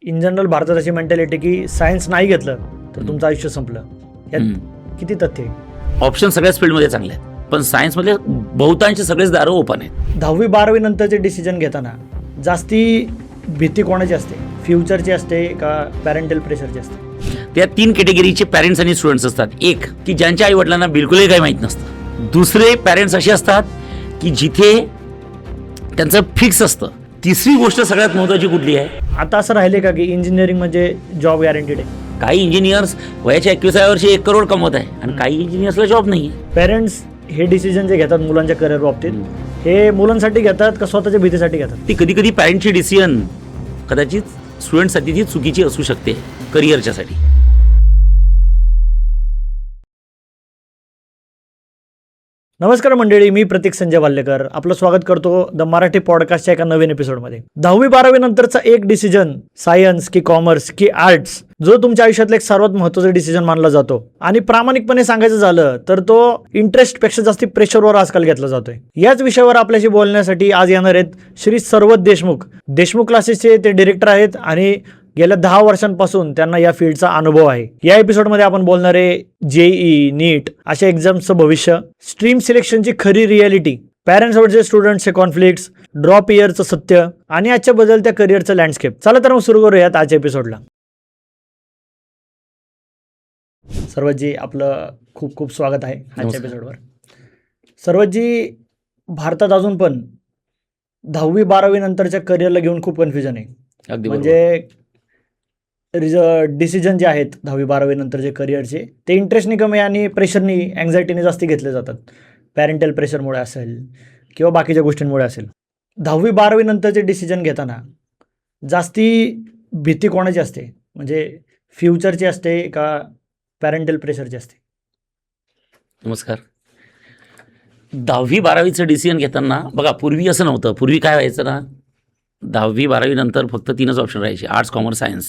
In general भारतात अशी mentality की सायन्स नाही घेतलं तर तुमचं आयुष्य संपलं. यात किती तथ्य आहे? ऑप्शन सगळ्याच फील्डमध्ये चांगले आहेत, पण सायन्समध्ये बहुतांश सगळेच दारं ओपन आहेत. 10वी-12वी नंतरचे डिसिजन घेताना जास्ती भीती कोणाची असते? फ्युचरची असते का पॅरेंटल प्रेशरची असते? त्या 3 कॅटेगरीचे पॅरेंट्स आणि स्टुडंट्स असतात. एक की ज्यांच्या आई वडिलांना बिलकुलही काही माहीत नसतं. दुसरे पॅरेंट्स असे असतात की जिथे त्यांचं फिक्स असतं. तिसरी गोष्ट सगळ्यात महत्त्वाची कुठली आहे? आता असं राहिले का की इंजिनिअरिंग म्हणजे जॉब गॅरंटीड आहे? काही इंजिनियर्स वयाच्या 21व्या वर्षी 1 करोड कमवत आहे आणि काही इंजिनियर्सला जॉब नाही आहे. पेरेंट्स हे डिसिजन जे घेतात मुलांच्या करिअर बाबतीत हे मुलांसाठी घेतात का स्वतःच्या भीतीसाठी घेतात? ती कधी कधी पॅरेंटची डिसिजन कदाचित स्टुडंटसाठी ती चुकीची असू शकते करिअरच्यासाठी. नमस्कार मंडळी, मी प्रतीक संजय वाल्लेकर आपलं स्वागत करतो द मराठी पॉडकास्टच्या एका नवीन एपिसोडमध्ये. 10वी-12वी नंतरचा एक डिसिजन, सायन्स की कॉमर्स की आर्ट्स, जो तुमच्या आयुष्यातला एक सर्वात महत्त्वाचा डिसिजन मानला जातो आणि प्रामाणिकपणे सांगायचं झालं तर तो इंटरेस्ट पेक्षा जास्ती प्रेशरवर आजकाल घेतला जातोय. याच विषयावर आपल्याशी बोलण्यासाठी आज येणार आहेत श्री सर्वत देशमुख क्लासेसचे ते डिरेक्टर आहेत आणि गेल्या 10 वर्षांपासून त्यांना या फील्डचा अनुभव आहे. या एपिसोडमध्ये आपण बोलणार आहे जेईई, नीट अशा एक्झामचं भविष्य, स्ट्रीम सिलेक्शनची खरी रियालिटी, पॅरेंट्स वर्सेस स्टुडंट्सचे कॉन्फ्लिक्ट्स, ड्रॉप इयरचं सत्य आणि आजच्या बदलत्या करिअरचं लँडस्केप. चला तर मग सुरू करूयात आजच्या एपिसोडला. सर्वतजी, आपलं खूप खूप स्वागत आहे आजच्या एपिसोडवर. सर्वतजी, भारतात अजून पण 10वी-12वी नंतरच्या करिअरला घेऊन खूप कन्फ्युजन आहे. म्हणजे डिसिजन जे आहेत 10वी-12वी नंतरचे करिअरचे ते इंटरेस्टनी कमी आणि प्रेशरनी, अँझायटीने जास्ती घेतले जातात. पॅरेंटल प्रेशरमुळे असेल किंवा बाकीच्या गोष्टींमुळे असेल. 10वी-12वी नंतरचे डिसिजन घेताना जास्ती भीती कोणाची असते? म्हणजे फ्युचरची असते का पॅरेंटल प्रेशरची असते? नमस्कार. 10वी-12वीचं डिसिजन घेताना बघा, पूर्वी असं नव्हतं. पूर्वी काय व्हायचं ना, 10वी-12वी नंतर फक्त 3च ऑप्शन राहायचे, आर्ट्स, कॉमर्स, सायन्स.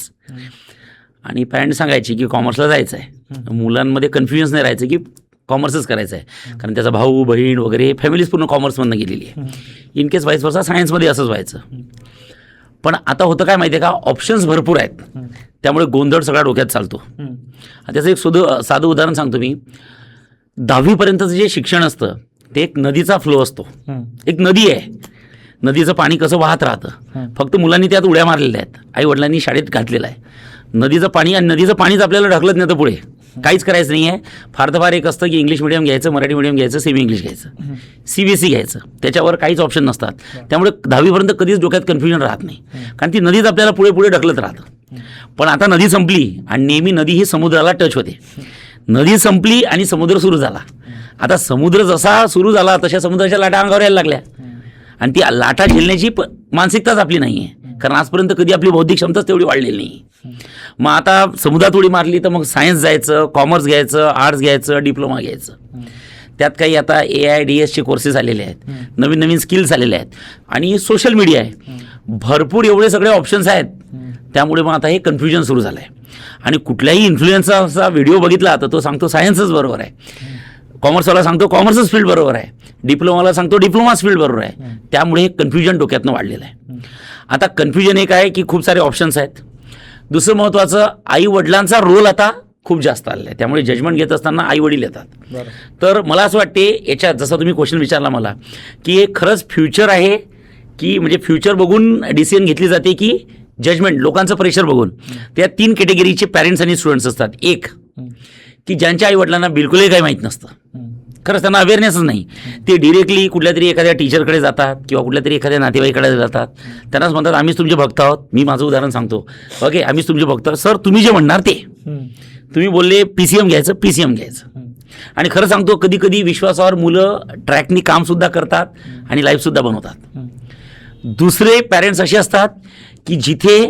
आणि पॅरेंट सांगायचे की कॉमर्सला जायचं आहे. मुलांमध्ये कन्फ्युजन्स नाही राहायचं की कॉमर्सच करायचं आहे, कारण त्याचा भाऊ बहीण वगैरे फॅमिलीज पूर्ण कॉमर्समधनं गेलेली आहे. इन केस वाईस वर्सा सायन्समध्ये असंच व्हायचं. पण आता होतं काय माहिती आहे का, ऑप्शन्स भरपूर आहेत, त्यामुळे गोंधळ सगळ्या डोक्यात चालतो. त्याचं एक साधं उदाहरण सांगतो मी. 10वीपर्यंतचं जे शिक्षण असतं ते एक नदीचा फ्लो असतो. एक नदी आहे, नदीचं पाणी कसं वाहत राहतं, फक्त मुलांनी त्यात उड्या मारलेल्या आहेत, आई वडिलांनी शाळेत घातलेलं आहे. नदीचं पाणी आणि नदीचं पाणीच आपल्याला ढकलत नाही तर पुढे काहीच करायचं नाही आहे. फार तर फार एक असतं की इंग्लिश मिडियम घ्यायचं, मराठी मिडियम घ्यायचं, सेमी इंग्लिश घ्यायचं, CBSE घ्यायचं. त्याच्यावर काहीच ऑप्शन नसतात. त्यामुळे 10वीपर्यंत कधीच डोक्यात कन्फ्युजन राहत नाही, कारण ती नदीच आपल्याला पुढे पुढे ढकलत राहतं. पण आता नदी संपली आणि नेहमी नदी ही समुद्राला टच होते. नदी संपली आणि समुद्र सुरू झाला. आता समुद्र जसा सुरू झाला तशा समुद्राच्या लाटा अंगावर यायला लागल्या आणि ती लाटा झेलण्याची मानसिकताच आपली नाही आहे, कारण आजपर्यंत कधी आपली बौद्धिक क्षमताच तेवढी वाढलेली नाही. मग आता समुद्रात उडी मारली तर मग सायन्स जायचं, कॉमर्स घ्यायचं, आर्ट्स घ्यायचं, डिप्लोमा घ्यायचं. त्यात काही आता AIDSचे कोर्सेस आलेले आहेत, नवीन नवीन स्किल्स आलेले आहेत आणि सोशल मीडिया आहे, भरपूर एवढे सगळे ऑप्शन्स आहेत. त्यामुळे मग आता हे कन्फ्युजन सुरू झालं आहे. आणि कुठल्याही इन्फ्लुएन्सरचा व्हिडिओ बघितला तर तो सांगतो सायन्सच बरोबर आहे, कॉमर्सवाला सांगतो कॉमर्सच फील्ड बरोबर आहे, डिप्लोमाला सांगतो डिप्लोमाच फील्ड बरोबर आहे. त्यामुळे हे कन्फ्युजन डोक्यातनं वाढलेलं आहे. आता कन्फ्युजन एक आहे की खूप सारे ऑप्शन्स आहेत. दुसरं महत्त्वाचं, आई वडिलांचा रोल आता खूप जास्त आलेला आहे, त्यामुळे जजमेंट घेत असताना आई वडील येतात. तर मला असं वाटते याच्यात, जसा तुम्ही क्वेश्चन विचारला मला की हे खरंच फ्युचर आहे की म्हणजे फ्युचर बघून डिसिजन घेतली जाते की जजमेंट लोकांचं प्रेशर बघून, त्या 3 कॅटेगरीचे पॅरेंट्स आणि स्टुडंट्स असतात. एक की ज्यांच्या आई वडिलांना बिलकुलही काही माहीत नसतं, खरंच त्यांना अवेअरनेसच नाही, ते डिरेक्टली कुठल्या तरी एखाद्या टीचरकडे जातात किंवा कुठल्या तरी एखाद्या नातेवाईकडे जातात. त्यांनाच म्हणतात आम्हीच तुमचे भक्त आहोत. मी माझं उदाहरण सांगतो, ओके, आम्हीच तुमचे भक्त. सर तुम्ही जे म्हणणार ते, तुम्ही बोलले PCM घ्यायचं, PCM घ्यायचं. आणि खरं सांगतो, कधी कधी विश्वासावर मुलं ट्रॅकनी कामसुद्धा करतात आणि लाईफसुद्धा बनवतात. दुसरे पॅरेंट्स असे असतात की जिथे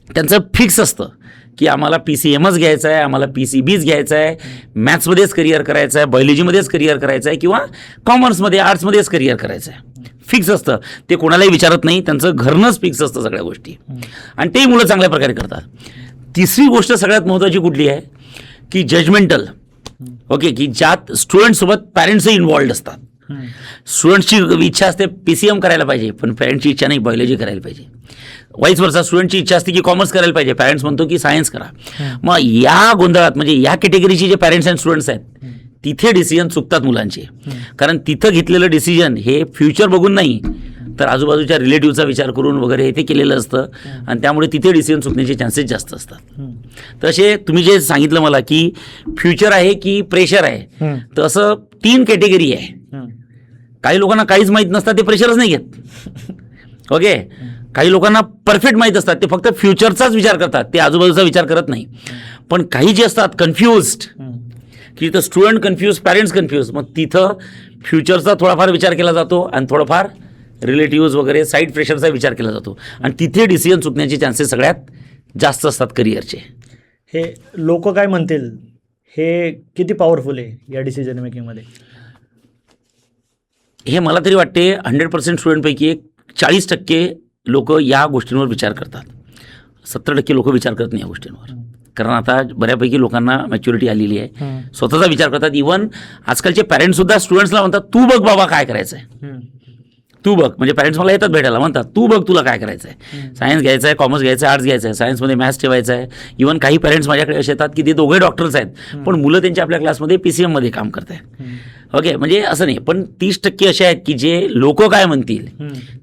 त्यांचं फिक्स असतं की आम्हाला PCMच घ्यायचं आहे, आम्हाला PCBच घ्यायचं आहे, मॅथ्समध्येच करिअर करायचं आहे, बायोलॉजीमध्येच करिअर करायचं आहे किंवा कॉमर्समध्ये आर्ट्समध्येच करिअर करायचं आहे. फिक्स असतं, ते कोणालाही विचारत नाही, त्यांचं घरनंच फिक्स असतं सगळ्या गोष्टी, आणि तेही मुलं चांगल्या प्रकारे करतात. तिसरी गोष्ट सगळ्यात महत्त्वाची कुठली आहे की जजमेंटल, ओके, की ज्यात स्टुडंटसोबत पॅरेंट्सही इन्वॉल्ड असतात. स्टुडंटची इच्छा असते PCM करायला पाहिजे, पण पॅरेंटची इच्छा नाही बायोलॉजी करायला पाहिजे. वाईस वर्सा, स्टुडंटची इच्छा असते की कॉमर्स करायला पाहिजे, पॅरेंट्स म्हणतो की सायन्स करा. मग या गोंधळात म्हणजे या कॅटेगरीचे जे पॅरेंट्स अँड स्टुडंट्स आहेत तिथे डिसिजन चुकतात मुलांचे. कारण तिथं घेतलेलं डिसिजन हे फ्युचर बघून नाही तर आजूबाजूच्या रिलेटिव्हचा विचार करून वगैरे ते केलेलं असतं आणि त्यामुळे तिथे डिसिजन चुकण्याचे चान्सेस जास्त असतात. तसे तुम्ही जे सांगितलं मला की फ्युचर आहे की प्रेशर आहे, तर असं 3 कॅटेगरी आहे. काही लोकांना काहीच माहीत नसतात, ते प्रेशरच नाही घेत. ओके. काही लोकांना परफेक्ट माहीत असतात, ते फक्त फ्युचरचाच विचार करतात, ते आजूबाजूचा विचार करत नाही. पण काही जे असतात कन्फ्युज्ड, की तिथं स्टुडंट कन्फ्यूज, पॅरेंट्स कन्फ्यूज, मग तिथं फ्युचरचा थोडाफार विचार केला जातो आणि थोडाफार रिलेटिव्ज वगैरे साईड प्रेशरचा विचार केला जातो आणि तिथे डिसिजन चुकण्याचे चान्सेस सगळ्यात जास्त असतात करिअरचे. हे लोक काय म्हणतील हे किती पॉवरफुल आहे या डिसिजन मेकिंगमध्ये? हे मला तरी वाटते 100% स्टुडंटपैकी 40% लोक या गोष्टींवर विचार करतात. 70% लोक विचार करत नाही या गोष्टींवर. कारण आता बऱ्यापैकी लोकांना मॅच्युरिटी आलेली आहे, स्वतःचा विचार करतात. इव्हन आजकालचे पॅरेंट्ससुद्धा स्टुडंट्सला म्हणतात तू बघ बाबा काय करायचं आहे, तू बघ. म्हणजे पॅरेंट्स मला येतात भेटायला, म्हणतात तू बघ तुला काय करायचं आहे, सायन्स घ्यायचं आहे, कॉमर्स घ्यायचं आहे, आर्ट्स घ्यायचं आहे, सायन्समध्ये मॅथ्स ठेवायचं आहे. इव्हन काही पॅरेंट्स माझ्याकडे असे येतात की ते दोघे डॉक्टर्स आहेत पण मुलं त्यांच्या आपल्या क्लासमध्ये PCM मध्ये काम करत आहेत. ओके. म्हणजे असं नाही, पण 30% असे आहेत की जे लोक काय म्हणतील,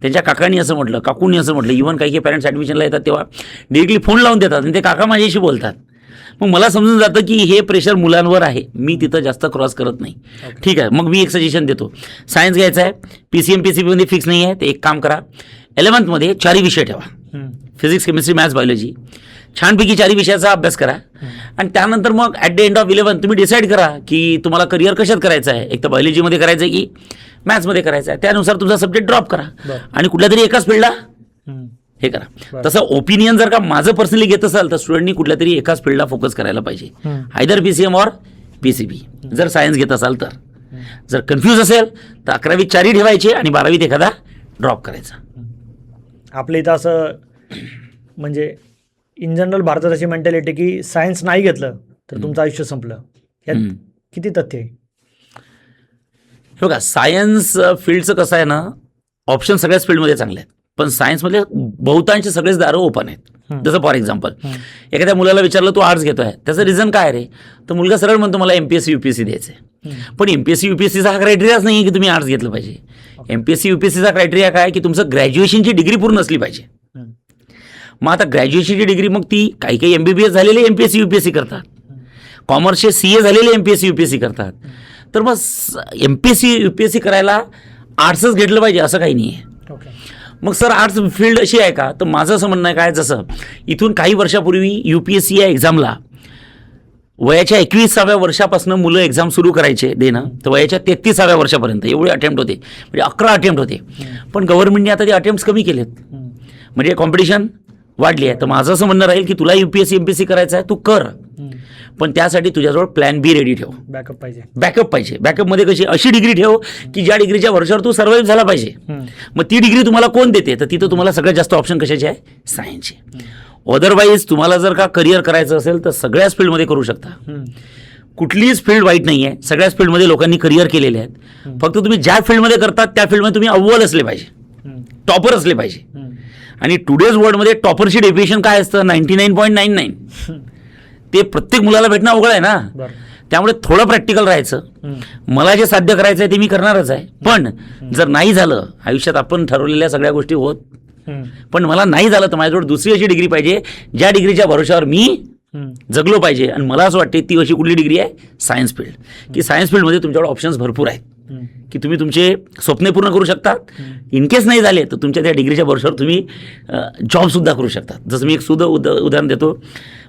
त्यांच्या काकांनी असं म्हटलं, काकूंनी असं म्हटलं. इव्हन काही पॅरेंट्स ॲडमिशनला येतात तेव्हा डिरेक्टली फोन लावून देतात आणि ते काका माझ्याशी बोलतात. मग मला समजून जातं की हे प्रेशर मुलांवर आहे, मी तिथं जास्त क्रॉस करत नाही. ठीक आहे. मग मी एक सजेशन देतो, सायन्स घ्यायचं आहे, PCM PCBमध्ये फिक्स नाही आहे, तर एक काम करा, 11th मध्ये 4 विषय ठेवा, फिजिक्स, केमिस्ट्री, मॅथ्स, बायोलॉजी. छानपैकी 4 विषयाचा अभ्यास करा आणि त्यानंतर मग ॲट द एंड ऑफ 11 तुम्ही डिसाईड करा की तुम्हाला करिअर कशात करायचं आहे, एक तर बायोलॉजीमध्ये करायचं आहे की मॅथ्समध्ये करायचं आहे. त्यानुसार तुमचा सब्जेक्ट ड्रॉप करा आणि कुठल्या तरी एकाच फील्डला हे करा. तसं ओपिनियन जर का माझं पर्सनली घेत असाल तर स्टुडंटनी कुठल्या तरी एकाच फील्डला फोकस करायला पाहिजे, आयदर PCM और PCB. जर सायन्स घेत असाल तर. जर कन्फ्यूज असेल तर 11वीत 4 ठेवायचे आणि 12वीत एखादा ड्रॉप करायचा. आपल्या इथं असं म्हणजे इन जनरल भारतात अशी मेंटॅलिटी की सायन्स नाही घेतलं तर तुमचं आयुष्य संपलं. यात किती तथ्य आहे? हे बघा, सायन्स फील्डचं कसं आहे ना, ऑप्शन सगळ्याच फील्डमध्ये चांगले आहेत, पण सायन्समध्ये बहुतांश सगळेच दारं ओपन आहेत. जसं फॉर एक्झाम्पल एखाद्या मुलाला विचारलं तू आर्ट्स घेतोय, त्याचं रिझन काय रे, तर मुलगा सरळ म्हणतो मला MPSC UPSC द्यायचं आहे. पण MPSC UPSCचा हा क्रायटेरियाच नाही की तुम्ही आर्ट्स घेतलं पाहिजे. MPSC UPSCचा क्रायटेरिया काय की तुमचं ग्रॅज्युएशनची डिग्री पूर्ण असली पाहिजे. मग आता ग्रॅज्युएशनची डिग्री मग ती काही MBBS झालेले MPSC UPSC करतात, कॉमर्सचे CA झालेले MPSC UPSC करतात. तर मग MPSC UPSC करायला आर्ट्सच घेतलं पाहिजे असं काही नाही आहे. मग सर आर्ट्स फील्ड अशी आहे का, तर माझं असं म्हणणं आहे काय, जसं इथून काही वर्षापूर्वी UPSC या एक्झामला वयाच्या 21व्या वर्षापासून मुलं एक्झाम सुरू करायचे देणं, तर वयाच्या 33व्या वर्षापर्यंत एवढे अटेम्प्ट होते, म्हणजे 11 अटेम्प्ट होते. पण गव्हर्नमेंटने आता ते अटेम्प्ट्स कमी केलेत, म्हणजे कॉम्पिटिशन वाढली आहे. तर माझं असं म्हणणं राहील की तुला UPSC MPSC करायचं आहे तू कर, पण त्यासाठी तुझ्याजवळ प्लॅन B रेडी ठेव, बॅकअप पाहिजे. बॅकअपमध्ये कशी अशी डिग्री ठेव की ज्या डिग्रीच्या वर्षावर तू सर्वाईव्ह झाला पाहिजे. मग ती डिग्री तुम्हाला कोण देते, तर तिथं तुम्हाला सगळ्यात जास्त ऑप्शन कशाचे आहे, सायन्सचे. अदरवाईज तुम्हाला जर का करिअर करायचं असेल तर सगळ्याच फील्डमध्ये करू शकता, कुठलीच फील्ड वाईट नाही आहे, सगळ्याच फील्डमध्ये लोकांनी करिअर केलेले आहेत. फक्त तुम्ही ज्या फील्डमध्ये करतात त्या फील्डमध्ये तुम्ही अव्वल असले पाहिजे, टॉपर असले पाहिजे. आणि टुडेज वर्ल्डमध्ये टॉपरची डेफिनेशन काय असतं, 99.99. ते प्रत्येक मुलाला भेटणं अवघड आहे ना. त्यामुळे थोडं प्रॅक्टिकल राहायचं. मला जे साध्य करायचं आहे ते मी करणारच आहे, पण जर नाही झालं आयुष्यात आपण ठरवलेल्या सगळ्या गोष्टी होत, पण मला नाही झालं तर माझ्याजवळ दुसरी अशी डिग्री पाहिजे ज्या डिग्रीच्या भरोशावर मी जगलो पाहिजे. आणि मला असं वाटते ती अशी कुठली डिग्री आहे, सायन्स फील्ड. की सायन्स फील्डमध्ये तुमच्याकडे ऑप्शन्स भरपूर आहेत की तुम्ही तुमचे स्वप्ने पूर्ण करू शकतात. इनकेस नाही झाले तर तुमच्या त्या डिग्रीच्या भरोशावर तुम्ही जॉबसुद्धा करू शकतात. जसं मी एक सुद्धा उदाहरण देतो,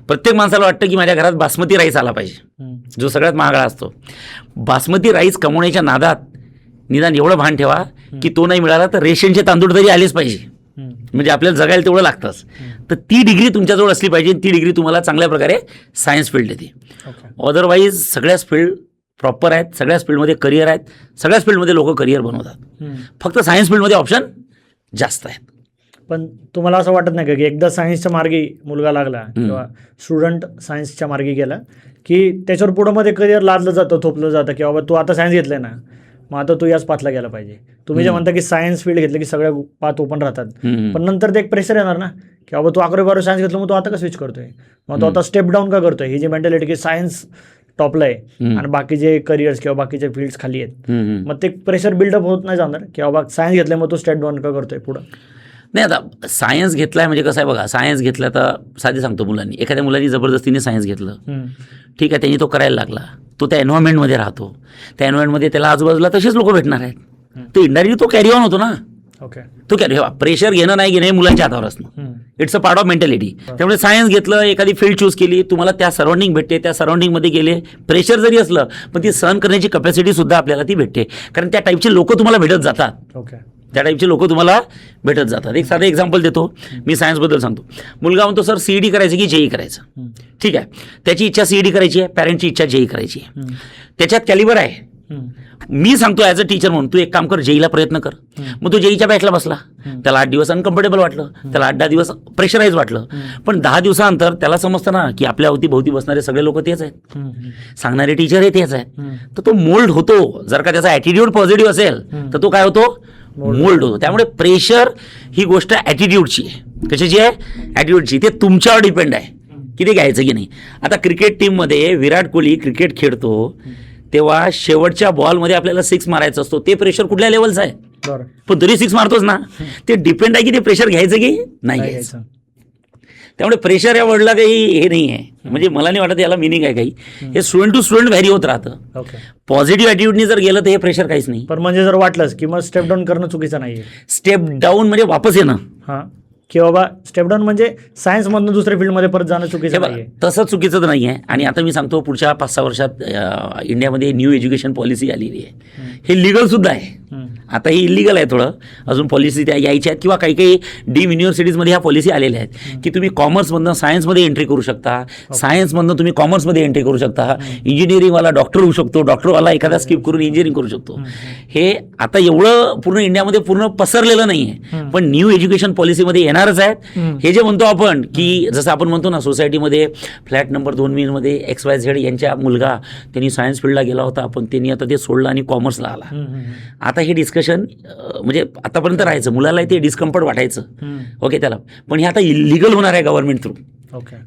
प्रत्येक माणसाला वाटतं की माझ्या घरात बासमती राईस आला पाहिजे, जो सगळ्यात महागडा असतो. बासमती राईस कमवण्याच्या नादात निदान एवढं भान ठेवा की तो नाही मिळाला तर रेशनचे तांदूळ तरी आलेच पाहिजे, म्हणजे आपल्याला जगायला तेवढं लागतंच. तर ती डिग्री तुमच्याजवळ असली पाहिजे, ती डिग्री तुम्हाला चांगल्या प्रकारे सायन्स फील्ड देते. अदरवाईज सगळ्याच फील्ड प्रॉपर आहेत, सगळ्याच फील्डमध्ये करिअर आहेत, सगळ्याच फील्डमध्ये लोक करिअर बनवतात. फक्त सायन्स फील्डमध्ये ऑप्शन जास्त आहेत. पण तुम्हाला असं वाटत नाही का की एकदा सायन्सच्या मार्गी मुलगा लागला किंवा स्टुडंट सायन्सच्या मार्गी गेला की त्याच्यावर पुढं मध्ये करिअर लादलं जातं, थोपलं जातं की बाबा तू आता सायन्स घेतलंय ना, मग आता तू याच पाथला गेला पाहिजे. तुम्ही जे म्हणता की सायन्स फील्ड घेतलं की सगळ्या पाथ ओपन राहतात, पण नंतर ते एक प्रेशर येणार ना की बाबा तू 11वी-12वी सायन्स घेतलं, मग तू आता का स्विच करतोय, मग तो आता स्टेप डाऊन का करतोय. ही जी मेंटॅलिटी की सायन्स टॉपला आहे आणि बाकीचे करिअर्स किंवा बाकीचे फील्ड्स खाली आहेत, मग ते प्रेशर बिल्डअप होत नाही जाणार की बाबा सायन्स घेतलं मग तो स्टेप डाऊन का करतोय पुढं. नाही, आता सायन्स घेतलाय म्हणजे कसं आहे बघा, सायन्स घेतलं तर साधी सांगतो, मुलांनी एखाद्या मुलांनी जबरदस्तीने सायन्स घेतलं, ठीक आहे, त्यांनी तो करायला लागला, तो त्या एन्व्हायरमेंटमध्ये राहतो, त्या एन्व्हायरमेंटमध्ये त्याला आजूबाजूला तसेच लोक भेटणार आहेत, तो इंडायरेक्टली तो कॅरी ऑन होतो ना. ओके, तो कॅरी प्रेशर घेणं नाही घेणं हे मुलांच्या हातावर असणं, it's a part of mentality. त्यामुळे सायन्स घेतलं, एखादी फील्ड चूज केली, तुम्हाला त्या सराउंडिंग भेटते, त्या सराउंडिंगमध्ये गेले, प्रेशर जरी असलं पण ती सहन करण्याची कपॅसिटी सुद्धा आपल्याला ती भेटते, कारण त्या टाईपचे लोक तुम्हाला भेटत जातात. ओके, त्या टाईपचे लोक तुम्हाला भेटत जातात. एक साधं एक्झाम्पल देतो मी, सायन्सबद्दल सांगतो. मुलगा म्हणतो सर CET करायचं की JEE करायचं, ठीक आहे, त्याची इच्छा CET करायची आहे, पॅरेंटची इच्छा JEE करायची आहे, त्याच्यात कॅलिबर आहे. मी सांगतो ॲज अ टीचर म्हणून तू एक काम कर, JEEला प्रयत्न कर. मग तो JEEच्या बॅचला बसला, त्याला 8 दिवस अनकम्फर्टेबल वाटलं, त्याला 8-10 दिवस प्रेशराईज वाटलं, पण 10 दिवसानंतर त्याला समजतं ना की आपल्या अवतीभोवती बसणारे सगळे लोक तेच आहेत, सांगणारे टीचर हे तेच आहेत, तर तो मोल्ड होतो. जर का त्याचा ॲटिट्यूड पॉझिटिव्ह असेल तर तो काय होतो, मोल्ड होतो. त्यामुळे प्रेशर ही गोष्ट ॲटिट्यूडची आहे. कशाची आहे, ॲटिट्यूडची. ते तुमच्यावर डिपेंड आहे की ते घ्यायचं की नाही. आता क्रिकेट टीममध्ये विराट कोहली क्रिकेट खेळतो तेव्हा शेवटच्या बॉलमध्ये आपल्याला 6 मारायचा असतो, ते प्रेशर कुठल्या लेवलचं आहे, पण तरी 6 मारतोच ना. ते डिपेंड आहे की ते प्रेशर घ्यायचं की नाही घ्यायचं. त्यामुळे प्रेशर या वर्डला काही हे नाही आहे, म्हणजे मला नाही वाटत याला मिनिंग आहे काही. हे स्टुडंट टू स्टुडंट व्हॅरी होत राहतं. पॉझिटिव्ह ॲटिट्यूडनी जर गेलं तर हे प्रेशर काहीच नाही. पण म्हणजे जर वाटलंच की मग स्टेप डाऊन करणं चुकीचं नाहीये. स्टेप डाऊन म्हणजे वापस येणं, हां, की बाबा स्टेप डाऊन म्हणजे सायन्समधून दुसऱ्या फील्डमध्ये परत जाणं चुकीचं नाहीये. तसं चुकीचं तर नाही आहे. आणि आता मी सांगतो, पुढच्या 5-6 वर्षात इंडियामध्ये न्यू एज्युकेशन पॉलिसी आलेली आहे, हे लिगल सुद्धा आहे. आता ही इलिगल आहे थोडं, अजून पॉलिसी त्या यायच्या आहेत, किंवा काही काही डीम युनिव्हर्सिटीजमध्ये ह्या पॉलिसी आलेल्या आहेत की तुम्ही कॉमर्समधनं सायन्समध्ये एंट्री करू शकता, सायन्समधनं तुम्ही कॉमर्समध्ये एंट्री करू शकता, इंजिनिअरिंगवाला डॉक्टर होऊ शकतो, डॉक्टरवाला एखादा स्किप करून इंजिनिअरिंग करू शकतो. हे आता एवढं पूर्ण इंडियामध्ये पूर्ण पसरलेलं नाही आहे, पण न्यू एज्युकेशन पॉलिसीमध्ये येणारच आहेत. हे जे म्हणतो आपण की जसं आपण म्हणतो ना, सोसायटीमध्ये फ्लॅट नंबर 2 मध्ये XYZ यांच्या मुलगा त्यांनी सायन्स फील्डला गेला होता, पण त्यांनी आता ते सोडलं आणि कॉमर्सला आला. आता हे डिस्कशन म्हणजे आतापर्यंत राहायचं, मुलाला ते डिस्कम्फर्ट वाटायचं, ओके, त्याला, पण हे आता इलिगल होणार आहे गव्हर्नमेंट थ्रू.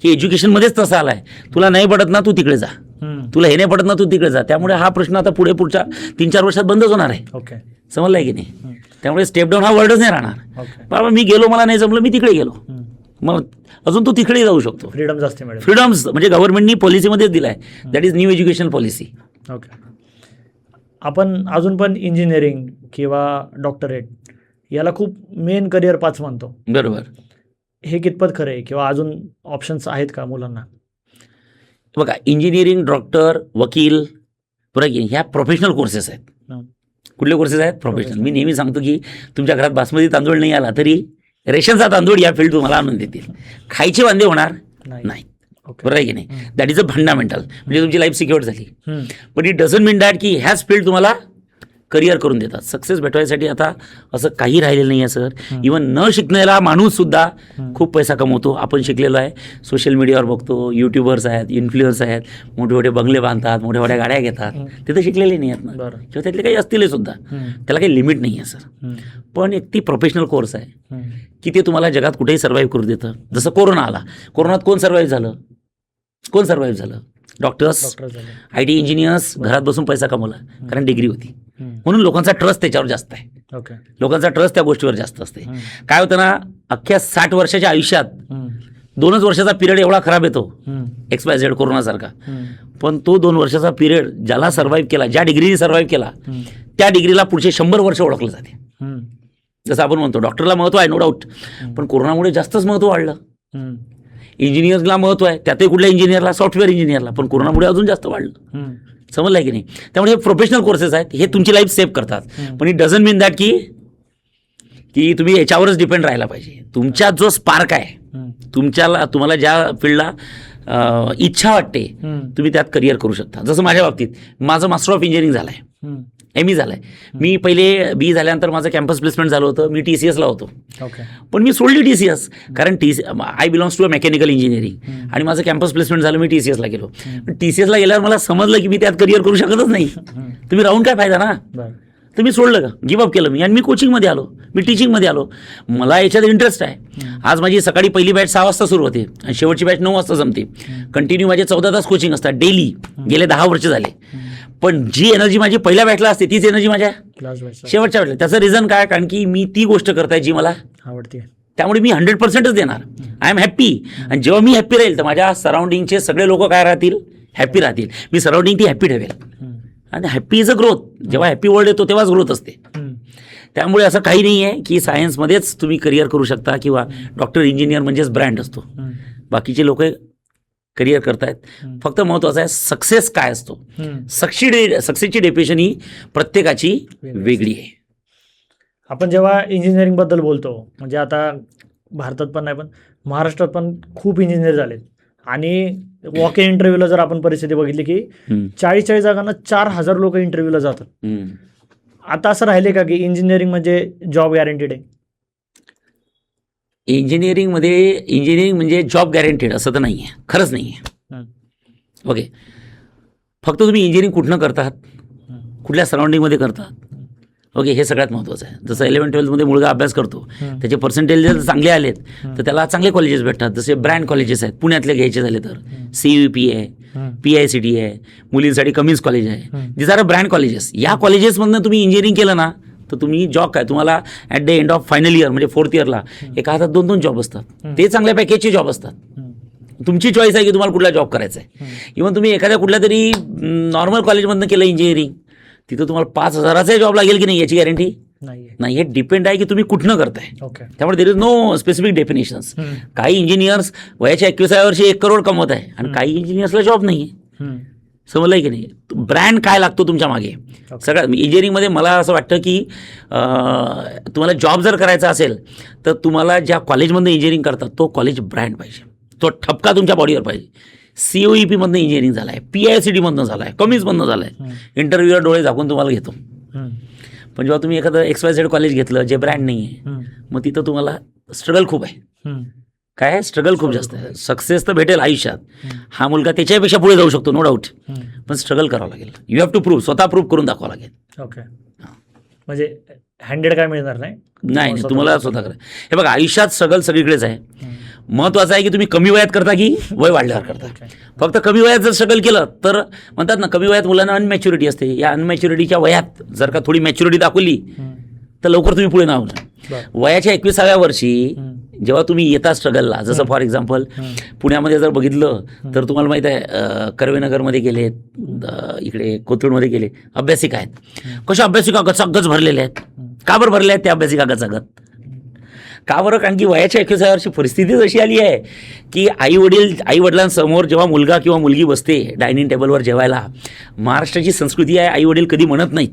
की एज्युकेशनमध्येच तसं आलाय, तुला नाही पडत ना तू तिकडे जा, तुला हे नाही पडत ना तू तिकडे जा. त्यामुळे हा प्रश्न आता पुढच्या 3-4 वर्षात बंदच होणार आहे. समजलाय की नाही. त्यामुळे स्टेप डाऊन हा वर्डच नाही राहणार. बाबा मी गेलो, मला नाही जमलं, मी तिकडे गेलो, मग अजून तू तिकडे जाऊ शकतो. फ्रीडम जास्त मिळेल. फ्रीडम्स म्हणजे गव्हर्नमेंटनी पॉलिसीमध्येच दिलाय, that is new education policy. Okay, आपण अजून पण इंजिनिअरिंग किंवा डॉक्टरेट याला खूप मेन करिअर पाथ म्हणतो. बरोबर. हे कितपत खरं आहे, किंवा अजून ऑप्शन्स आहेत का मुलांना? बघा, इंजिनिअरिंग, डॉक्टर, वकील, बरं, ह्या प्रोफेशनल कोर्सेस आहेत. कुठले कोर्सेस आहेत? प्रोफेशनल. मी नेहमी सांगतो की तुमच्या घरात बासमती तांदूळ नाही आला तरी रेशनचा तांदूळ या फील्ड तुम्हाला आणून देतील, खायचे वांदे होणार नाही. बरं आहे की नाही. दॅट इज अ फंडामेंटल, म्हणजे तुमची लाईफ सिक्युअर झाली. पण इट डझंट मीन दॅट की ह्याच फील्ड तुम्हाला करिअर करून देतात. सक्सेस भेटवायसाठी आता असं काही राहिलेलं नाही आहे सर. इवन न शिकणारा माणूस सुद्धा खूप पैसा कमवतो. आपण शिकलेलो आहे, सोशल मीडियावर बघतो, युट्यूबर्स आहेत, इन्फ्लुएन्सर आहेत, मोठे मोठे बंगले बांधतात, मोठ्या मोठ्या गाड्या घेतात, ते तर शिकलेले नाही आहेत ना, किंवा त्यातले काही असतील सुद्धा, त्याला काही लिमिट नाही आहे सर. पण एक ती प्रोफेशनल कोर्स आहे की ते तुम्हाला जगात कुठेही सर्व्हाइव्ह करू देतं. जसं कोरोना आला, कोरोनात कोण सर्व्हाइव्ह झालं? कोण सर्व्हाइव्ह झालं? डॉक्टर्स, IT इंजिनियर्स घरात बसून पैसा कमवला, कारण डिग्री होती. म्हणून लोकांचा ट्रस्ट त्याच्यावर जास्त आहे. लोकांचा ट्रस्ट त्या गोष्टीवर जास्त असते. काय होतं ना, अख्ख्या 60 वर्षाच्या आयुष्यात 2च वर्षाचा पिरियड एवढा खराब येतो, XYZ कोरोनासारखा, पण तो 2 वर्षाचा पिरियड ज्याला सर्व्हाइव्ह केला, ज्या डिग्रीने सर्व्हाइव्ह केला, त्या डिग्रीला पुढचे 100 वर्ष ओळखलं जाते. जसं आपण म्हणतो डॉक्टरला महत्व आहे, नो डाऊट, पण कोरोनामुळे जास्तच महत्व वाढलं. इंजिनियरला महत्व आहे, त्यातही कुठल्या इंजिनियरला, सॉफ्टवेअर इंजिनियरला, पण कोरोनामुळे अजून जास्त वाढलं. समजलं आहे की नाही. त्यामुळे हे प्रोफेशनल कोर्सेस आहेत, हे तुमची लाईफ सेव्ह करतात. पण इट डझंट मीन दॅट की तुम्ही याच्यावरच डिपेंड राहायला पाहिजे. तुमचा जो स्पार्क आहे, तुम्हाला ज्या फील्डला इच्छा वाटते, तुम्ही त्यात करिअर करू शकता. जसं माझ्या बाबतीत, माझं मास्टर ऑफ इंजिनिअरिंग झालं आहे, ME झालं आहे. मी पहिले BE झाल्यानंतर माझं कॅम्पस प्लेसमेंट झालं होतं, मी TCSला होतो. पण मी सोडली TCS, कारण I belongs to a mechanical engineering, आणि माझं कॅम्पस प्लेसमेंट झालं, मी TCSला गेलो. पण TCSला गेल्यावर मला समजलं की मी त्यात करिअर करू शकतच नाही. तुम्ही राहून काय फायदा ना. तर मी सोडलं का, गिव्हअप केलं मी आणि मी कोचिंगमध्ये आलो, मी टीचिंगमध्ये आलो. मला याच्यात इंटरेस्ट आहे. आज माझी सकाळी पहिली बॅच 6 वाजता सुरू होते आणि शेवटची बॅच 9 वाजता जमते. कंटिन्यू माझे 14 तास कोचिंग असतात डेली, गेले 10 वर्ष झाले. पण जी एनर्जी माझी पहिल्या बॅचला असते तीच एनर्जी माझ्या शेवटच्या बॅचला. त्याचं रिझन काय, कारण की मी ती गोष्ट करताय जी मला आवडते. त्यामुळे मी 100%च देणार. I am happy. आणि जेव्हा मी हॅप्पी राहील तर माझ्या सराउंडिंगचे सगळे लोक काय राहतील, हॅप्पी राहतील. मी सराउंडिंग ती हॅप्पी ठेवेल. आणि हॅप्पी इज अ ग्रोथ. जेव्हा हॅप्पी वर्ल्ड येतो तेव्हाच ग्रोथ असते. त्यामुळे असं काही नाही आहे की सायन्समध्येच तुम्ही करिअर करू शकता किंवा डॉक्टर इंजिनियर म्हणजेच ब्रँड असतो. बाकीचे लोक करिअर करतायत. फक्त महत्त्वाचं आहे सक्सेस काय असतो. सक्सेसची डेफिनेशन ही प्रत्येकाची वेगळी आहे. आपण जेव्हा इंजिनिअरिंगबद्दल बोलतो, म्हणजे आता भारतात पण नाही पण महाराष्ट्रात पण खूप इंजिनियर झालेत. आणि वॉक इन इंटरव्ह्यूला जर आपण परिस्थिती बघितली की 40 जागांना 4000 लोक इंटरव्ह्यूला जातात. आता असं राहिले का की इंजिनिअरिंग म्हणजे जॉब गॅरंटीड आहे? इंजिनिअरिंग म्हणजे जॉब गॅरंटीड असं तर नाही आहे, खरंच नाही आहे. ओके, फक्त तुम्ही इंजिनिअरिंग कुठनं करतात, कुठल्या सराउंडिंगमध्ये करतात. ओके, हे सगळ्यात महत्त्वाचं आहे. जसं 11-12मध्ये मुलगा अभ्यास करतो, त्याचे पर्सेंटेज जर चांगले आलेत तर त्याला चांगले कॉलेजेस भेटतात. जसे ब्रँड कॉलेजेस आहेत, पुण्यातले घ्यायचे झाले तर CUP आहे, PICT आहे, मुलींसाठी कमीज कॉलेज आहे, जे जरा ब्रँड कॉलेजेस. या कॉलेजेसमधनं तुम्ही इंजिनिअरिंग केलं ना तर तुम्ही जॉब काय, तुम्हाला at the end of final year म्हणजे 4th इयरला एका हातात 2-2 जॉब असतात. ते चांगल्या पॅकेजचे जॉब असतात. तुमची चॉईस आहे की तुम्हाला कुठला जॉब करायचा आहे. इव्हन तुम्ही एखाद्या कुठल्या तरी नॉर्मल कॉलेजमधनं केलं इंजिनिअरिंग, तिथं तुम्हाला 5000चा जॉब लागेल की नाही याची गॅरंटी नाही. हे डिपेंड आहे की तुम्ही कुठनं करताय. त्यामुळे there is no specific definitions. काही इंजिनियर्स वयाच्या 21व्या वर्षी 1 करोड कमवत आहे आणि काही इंजिनियर्सला जॉब नाही आहे. समजलंय की नाही. ब्रँड काय लागतो तुमच्या मागे सगळ्यात. इंजिनिअरिंगमध्ये मला असं वाटतं की तुम्हाला जॉब जर करायचा असेल तर तुम्हाला ज्या कॉलेजमधनं इंजिनिअरिंग करतात तो कॉलेज ब्रँड पाहिजे, तो ठपका तुमच्या बॉडीवर पाहिजे. COEP मधनं इंजिनिअरिंग झालं आहे, PICT मधनं झालं आहे, कमीजमधनं झालं आहे. इंटरव्ह्यूवर डोळे झाकून तुम्हाला घेतो. पण जेव्हा तुम्ही एखादं XYZ कॉलेज घेतलं जे ब्रँड नाही आहे, मग तिथं तुम्हाला स्ट्रगल खूप आहे. काय आहे, स्ट्रगल खूप जास्त आहे. सक्सेस तर भेटेल आयुष्यात, हा मुलगा त्याच्यापेक्षा पुढे जाऊ शकतो, नो डाऊट. पण स्ट्रगल करावं लागेल. यू हॅव टू प्रूव्ह, स्वतः प्रूव्ह करून दाखवावं लागेल. ओके, म्हणजे हँडेड काय मिळणार नाही. नाही, तुम्हाला स्वतः करा. हे बघा, आयुष्यात स्ट्रगल सगळीकडेच आहे. महत्त्वाचं आहे की तुम्ही कमी वयात करता की वय वाढल्यावर करता. फक्त कमी वयात जर स्ट्रगल केलं तर म्हणतात ना, कमी वयात मुलांना अनमॅच्युरिटी असते. या अनमॅच्युरिटीच्या वयात जर का थोडी मॅच्युरिटी दाखवली तर लवकर तुम्ही पुढे नाही होणार. वयाच्या 21व्या वर्षी जेव्हा तुम्ही येता स्ट्रगलला, जसं फॉर एक्झाम्पल पुण्यामध्ये जर बघितलं तर तुम्हाला माहीत आहे कर्वेनगरमध्ये गेले, इकडे कोथरूडमध्ये गेले, अभ्यासिका आहेत. कशा अभ्यासिका गचागच भरलेल्या आहेत. का बरं भरल्या आहेत त्या अभ्यासिका गचागत? का बरं? कारण की वयाच्या 21व्या वर्षी परिस्थितीच अशी आली आहे की आईवडिलांसमोर जेव्हा मुलगा किंवा मुलगी बसते डायनिंग टेबलवर जेवायला, महाराष्ट्राची संस्कृती आहे, आईवडील कधी म्हणत नाहीत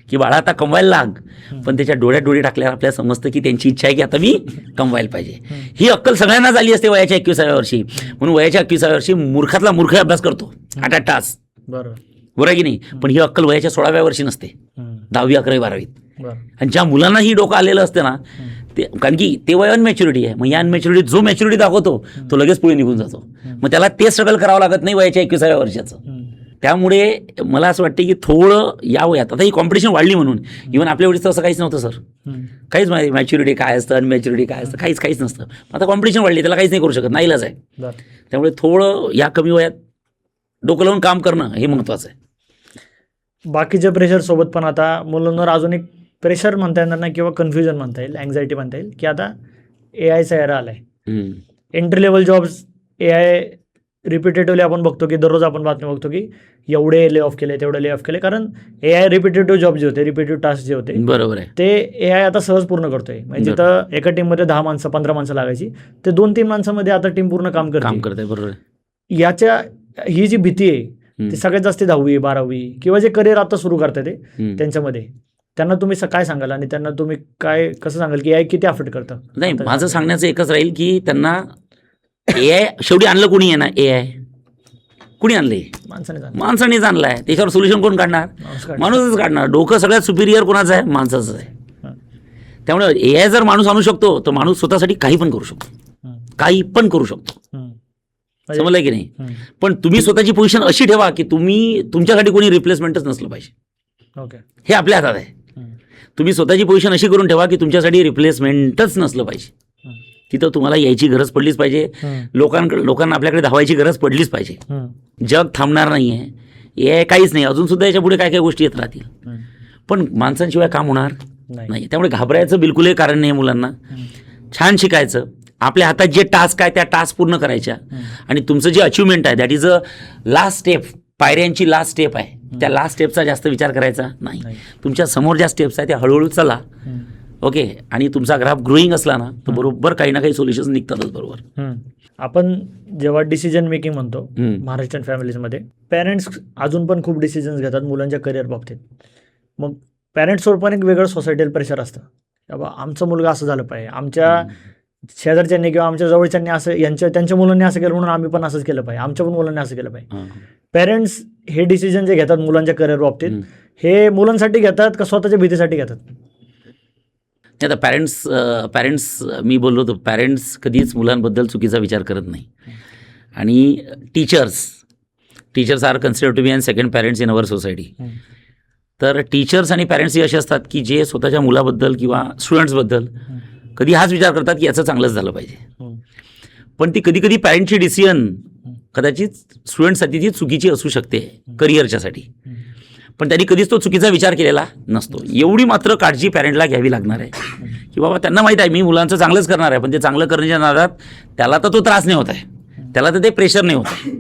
की बाळा आता कमवायला लाग, पण त्याच्या डोळ्यात डोळे टाकल्यावर आपल्याला समजतं की त्यांची इच्छा आहे की आता मी कमवायला पाहिजे. ही अक्कल सगळ्यांनाच आली असते वयाच्या 21व्या वर्षी. म्हणून वयाच्या 21व्या वर्षी मूर्खातला मूर्ख अभ्यास करतो 8 तास, बरोबर आहे की नाही. पण ही अक्कल वयाच्या 16व्या वर्षी नसते, 10वी 11वी 12वीत. आणि ज्या मुलांना ही डोकं आलेलं असतं ना ते, कारण की ते वय अनमॅच्युरिटी आहे. मग या अनमॅच्युरिटी जो मॅच्युरिटी दाखवतो तो लगेच पुढे निघून जातो. मग त्याला ते स्ट्रगल करावं लागत नाही वयाच्या 21व्या वर्षाचं. त्यामुळे मला असं वाटतं की थोडं या वयात, आता ही कॉम्पिटिशन वाढली म्हणून, इव्हन आपल्या वेळेस तर असं काहीच नव्हतं सर. काहीच मॅच्युरिटी काय असतं, अनमॅच्युरिटी काय असतं, काहीच नसतं. आता कॉम्पिटिशन वाढली, त्याला काहीच नाही करू शकत, नाईलाज आहे. त्यामुळे थोडं या कमी वयात डोकं लावून काम करणं हे महत्त्वाचं आहे. बाकीच्या प्रेशर सोबत पण आता मुलांवर अजून एक प्रेशर म्हणता येणार नाही किंवा कन्फ्युजन म्हणता येईल, अँझायटी म्हणता येईल की आता AIचा एरा आलाय. Entry level jobs AI repetitively आपण बघतो की दररोज आपण बातमी बघतो की एवढे ले ऑफ केले, तेवढे ले ऑफ केले. कारण AI रिपिटेटिव्ह जॉब जे होते, रिपिटेटिव्ह टास्क जे होते, बरोबर आहे, ते AI आता सहज पूर्ण करतोय. म्हणजे जिथं एका टीममध्ये 10 माणसं 15 माणसं लागायची, ते 2-3 माणसामध्ये आता टीम पूर्ण काम करते. बरोबर. याच्या ही जी भीती आहे ती सगळ्यात जास्त 10वी 12वी किंवा जे करिअर आता सुरू करतात ते त्यांच्यामध्ये, त्यांना तुम्ही काय सांगाल आणि त्यांना तुम्ही कसं सांगाल की AI किती अफेक्ट करतं? नाही, माझं सांगण्याचं एकच राहील की त्यांना AI शेवटी आणलं कोणी आहे ना, AI कुणी आणले? माणसानेच आणलाय. त्याच्यावर सोल्युशन कोण काढणार? माणूसच काढणार. डोकं सगळ्यात सुपिरियर कोणाचं आहे? माणसाचं आहे. त्यामुळे AI जर माणूस आणू शकतो तर माणूस स्वतःसाठी काही पण करू शकतो, काही पण करू शकतो. समजलं की नाही. पण तुम्ही स्वतःची पोझिशन अशी ठेवा की तुमच्यासाठी कोणी रिप्लेसमेंटच नसलं पाहिजे. हे आपल्या हातात आहे. तुम्ही स्वतःची पोझिशन अशी करून ठेवा की तुमच्यासाठी रिप्लेसमेंटच नसलं पाहिजे. तिथं तुम्हाला यायची गरज पडलीच पाहिजे. लोकांना आपल्याकडे धावायची गरज पडलीच पाहिजे. जग थांबणार नाही आहे, हे काहीच नाही. अजून सुद्धा याच्या पुढे काय काय गोष्टी येत राहतील, पण माणसांशिवाय काम होणार नाही. त्यामुळे घाबरायचं बिलकुलही कारण नाही मुलांना. छान शिकायचं, आपल्या हातात जे टास्क आहे त्या टास्क पूर्ण करायच्या, आणि तुमचं जे अचिव्हमेंट आहे that is a last step, पायऱ्यांची लास्ट स्टेप आहे, त्या लास्ट स्टेपचा जास्त विचार करायचा नाही. तुमच्या समोर ज्या स्टेप्स आहेत त्या हळूहळू चला. ओके, आणि तुमचा ग्राफ ग्रोईंग असला ना तर बरोबर काही ना काही सोल्युशन्स निघतातच बरोबर. आपण जेव्हा डिसिजन मेकिंग म्हणतो महाराष्ट्रीयन फॅमिलीजमध्ये, पेरेंट्स अजून पण खूप डिसिजन्स घेतात मुलांच्या करिअर बाबतीत. मग पेरेंट्सवर पण एक वेगळं सोसायटील प्रेशर असतं, बाबा आमचा मुलगा असं झालं पाहिजे, आमच्या शेजारच्यांनी किंवा आमच्या जवळच्यांनी असं त्यांच्या मुलांनी असं केलं म्हणून आम्ही पण असंच केलं पाहिजे, आमच्या पण मुलांनी असं केलं पाहिजे. पेरेंट्स हे डिसिजन जे घेतात मुलांच्या करिअर बाबतीत, हे मुलांसाठी घेतात का स्वतःच्या भीतीसाठी घेतात? आता पॅरेंट्स मी बोललो होतो, पॅरेंट्स कधीच मुलांबद्दल चुकीचा विचार करत नाही. आणि teachers are considered to be and second parents in our society. तर टीचर्स आणि पॅरेंट्स हे असे असतात की जे स्वतःच्या मुलाबद्दल किंवा स्टुडंट्सबद्दल कधी हाच विचार करतात की याचं चांगलंच झालं पाहिजे. पण ती कधी कधी पॅरेंटची डिसिजन कदाचित स्टुडंटसाठी ती चुकीची असू शकते करिअरच्यासाठी, पण त्यांनी कधीच तो चुकीचा विचार केलेला नसतो. एवढी मात्र काळजी पॅरेंटला घ्यावी लागणार आहे की बाबा त्यांना माहीत आहे मी मुलांचं चांगलंच करणार आहे, पण ते चांगलं करण्याच्या नादात त्याला तर तो त्रास नाही होत आहे, त्याला तर ते प्रेशर नाही होत आहे.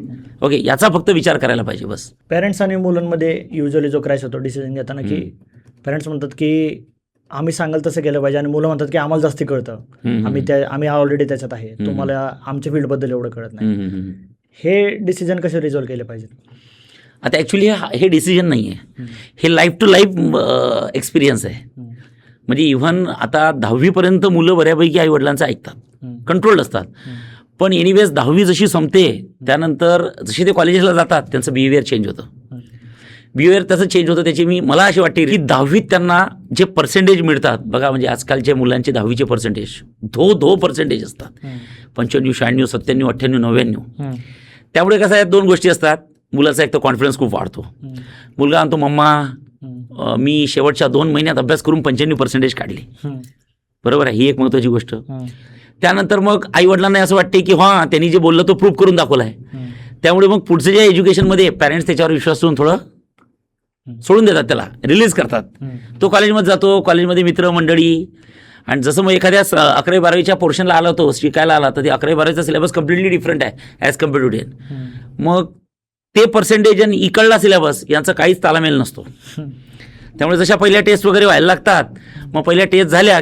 ओके, याचा फक्त विचार करायला पाहिजे बस. पेरेंट्स आणि मुलांमध्ये युजली जो क्रॅश होतो डिसिजन घेताना, की पेरेंट्स म्हणतात की आम्ही सांगाल तसं केलं पाहिजे, आणि मुलं म्हणतात की आम्हाला जास्ती कळतं, आम्ही ऑलरेडी त्याच्यात आहे, तुम्हाला आमच्या फील्डबद्दल एवढं कळत नाही. हे डिसिजन कसे रिझॉल्व्ह केले पाहिजेत? आता ॲक्च्युली हे डिसिजन नाही आहे, हे लाईफ टू लाईफ एक्सपिरियन्स आहे. म्हणजे इव्हन आता 10वीपर्यंत मुलं बऱ्यापैकी आईवडिलांचं ऐकतात, कंट्रोल्ड असतात. पण एनिवेज 10वी जशी संपते त्यानंतर जशी ते कॉलेजला जातात त्यांचं बिहेवियर चेंज होतं. बिहेवियर त्याचं चेंज होतं. त्याची मला अशी वाटते की 10वीत त्यांना जे पर्सेंटेज मिळतात बघा, म्हणजे आजकालच्या मुलांचे 10वीचे पर्सेंटेज धो पर्सेंटेज असतात, 25, 96, 97, 98, 99. त्यामुळे कसं आहे, दोन गोष्टी असतात. मुलाचा एक तर कॉन्फिडन्स खूप वाढतो. मुलगा म्हणतो मम्मा मी शेवटच्या 2 महिन्यात अभ्यास करून 95% काढले. बरोबर आहे, ही एक महत्त्वाची गोष्ट. त्यानंतर मग आईवडिलांना असं वाटते की हां त्यांनी जे बोललं तो प्रूव्ह करून दाखवला आहे. त्यामुळे मग पुढचं जे एज्युकेशनमध्ये पॅरेंट्स त्याच्यावर विश्वास ठेवून थोडं सोडून देतात, त्याला रिलीज करतात. तो कॉलेजमध्ये जातो, कॉलेजमध्ये मित्रमंडळी, आणि जसं मग एखाद्या 11वी 12वीच्या पोर्शनला आला तो शिकायला आला तर ते 11वी 12वीचा सिलेबस कम्प्लिटली डिफरंट आहे ॲज कम्पेअर्ड टू 10. मग ते पर्सेंटेज आणि इकडला सिलेबस यांचा काहीच ताळमेळ नसतो. त्यामुळे जशा पहिल्या टेस्ट वगैरे व्हायला लागतात, मग पहिल्या टेस्ट झाल्या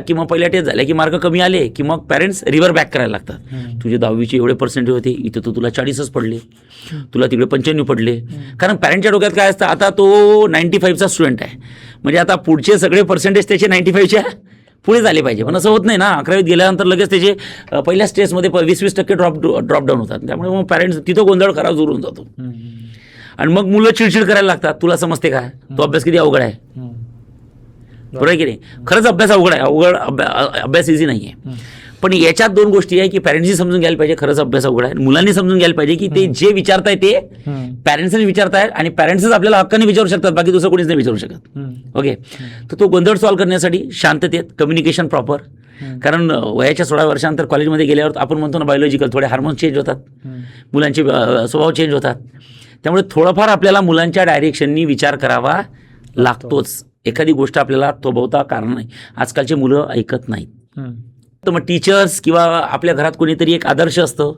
की मार्क कमी आले की मग पॅरेंट्स रिव्हर बॅक करायला लागतात. तुझे 10वीचे एवढे पर्सेंटेज होते, इथं तर तुला 40च पडले, तुला तिकडे 95 पडले. कारण पॅरेंटच्या डोक्यात काय असतं, आता तो 95चा स्टुडंट आहे, म्हणजे आता पुढचे सगळे पर्सेंटेज त्याचे 95च्या पुढे झाले पाहिजे. पण असं होत नाही ना. 11वीत गेल्यानंतर लगेच त्याचे पहिल्या स्टेजमध्ये 20-20% ड्रॉपडाऊन होतात. त्यामुळे मग पॅरेंट्स तिथं गोंधळ खराब सुरू होऊन जातो, आणि मग मुलं चिडचिड करायला लागतात. तुला समजते काय, तो अभ्यास किती अवघड आहे. बरोबर आहे की नाही? खरंच अभ्यास अवघड आहे, अभ्यास इझी नाही आहे. पण याच्यात दोन गोष्टी आहे की पॅरेंट्सनी समजून घ्यायला पाहिजे खरंच अभ्यास अवघड आहे, मुलांनी समजून घ्यायला पाहिजे की ते जे विचारताय ते पॅरेंट्सनी विचारतायत, आणि पॅरेंट्सच आपल्याला हक्काने विचारू शकतात, बाकी दुसरं कोणीच नाही विचारू शकत. ओके, तर तो गोंधळ सॉल्व्ह करण्यासाठी शांततेत कम्युनिकेशन प्रॉपर. कारण वयाच्या 16 वर्षानंतर कॉलेजमध्ये गेल्यावर आपण म्हणतो ना बायोलॉजिकल थोडे हार्मोन्स चेंज होतात, मुलांचे स्वभाव चेंज होतात. त्यामुळे थोडंफार आपल्याला मुलांच्या डायरेक्शननी विचार करावा लागतोच. एखादी गोष्ट आपल्याला थोपवता कारण नाही. आजकालचे मुलं ऐकत नाहीत. तर मग टीचर्स किंवा आपल्या घरात कोणीतरी एक आदर्श असतं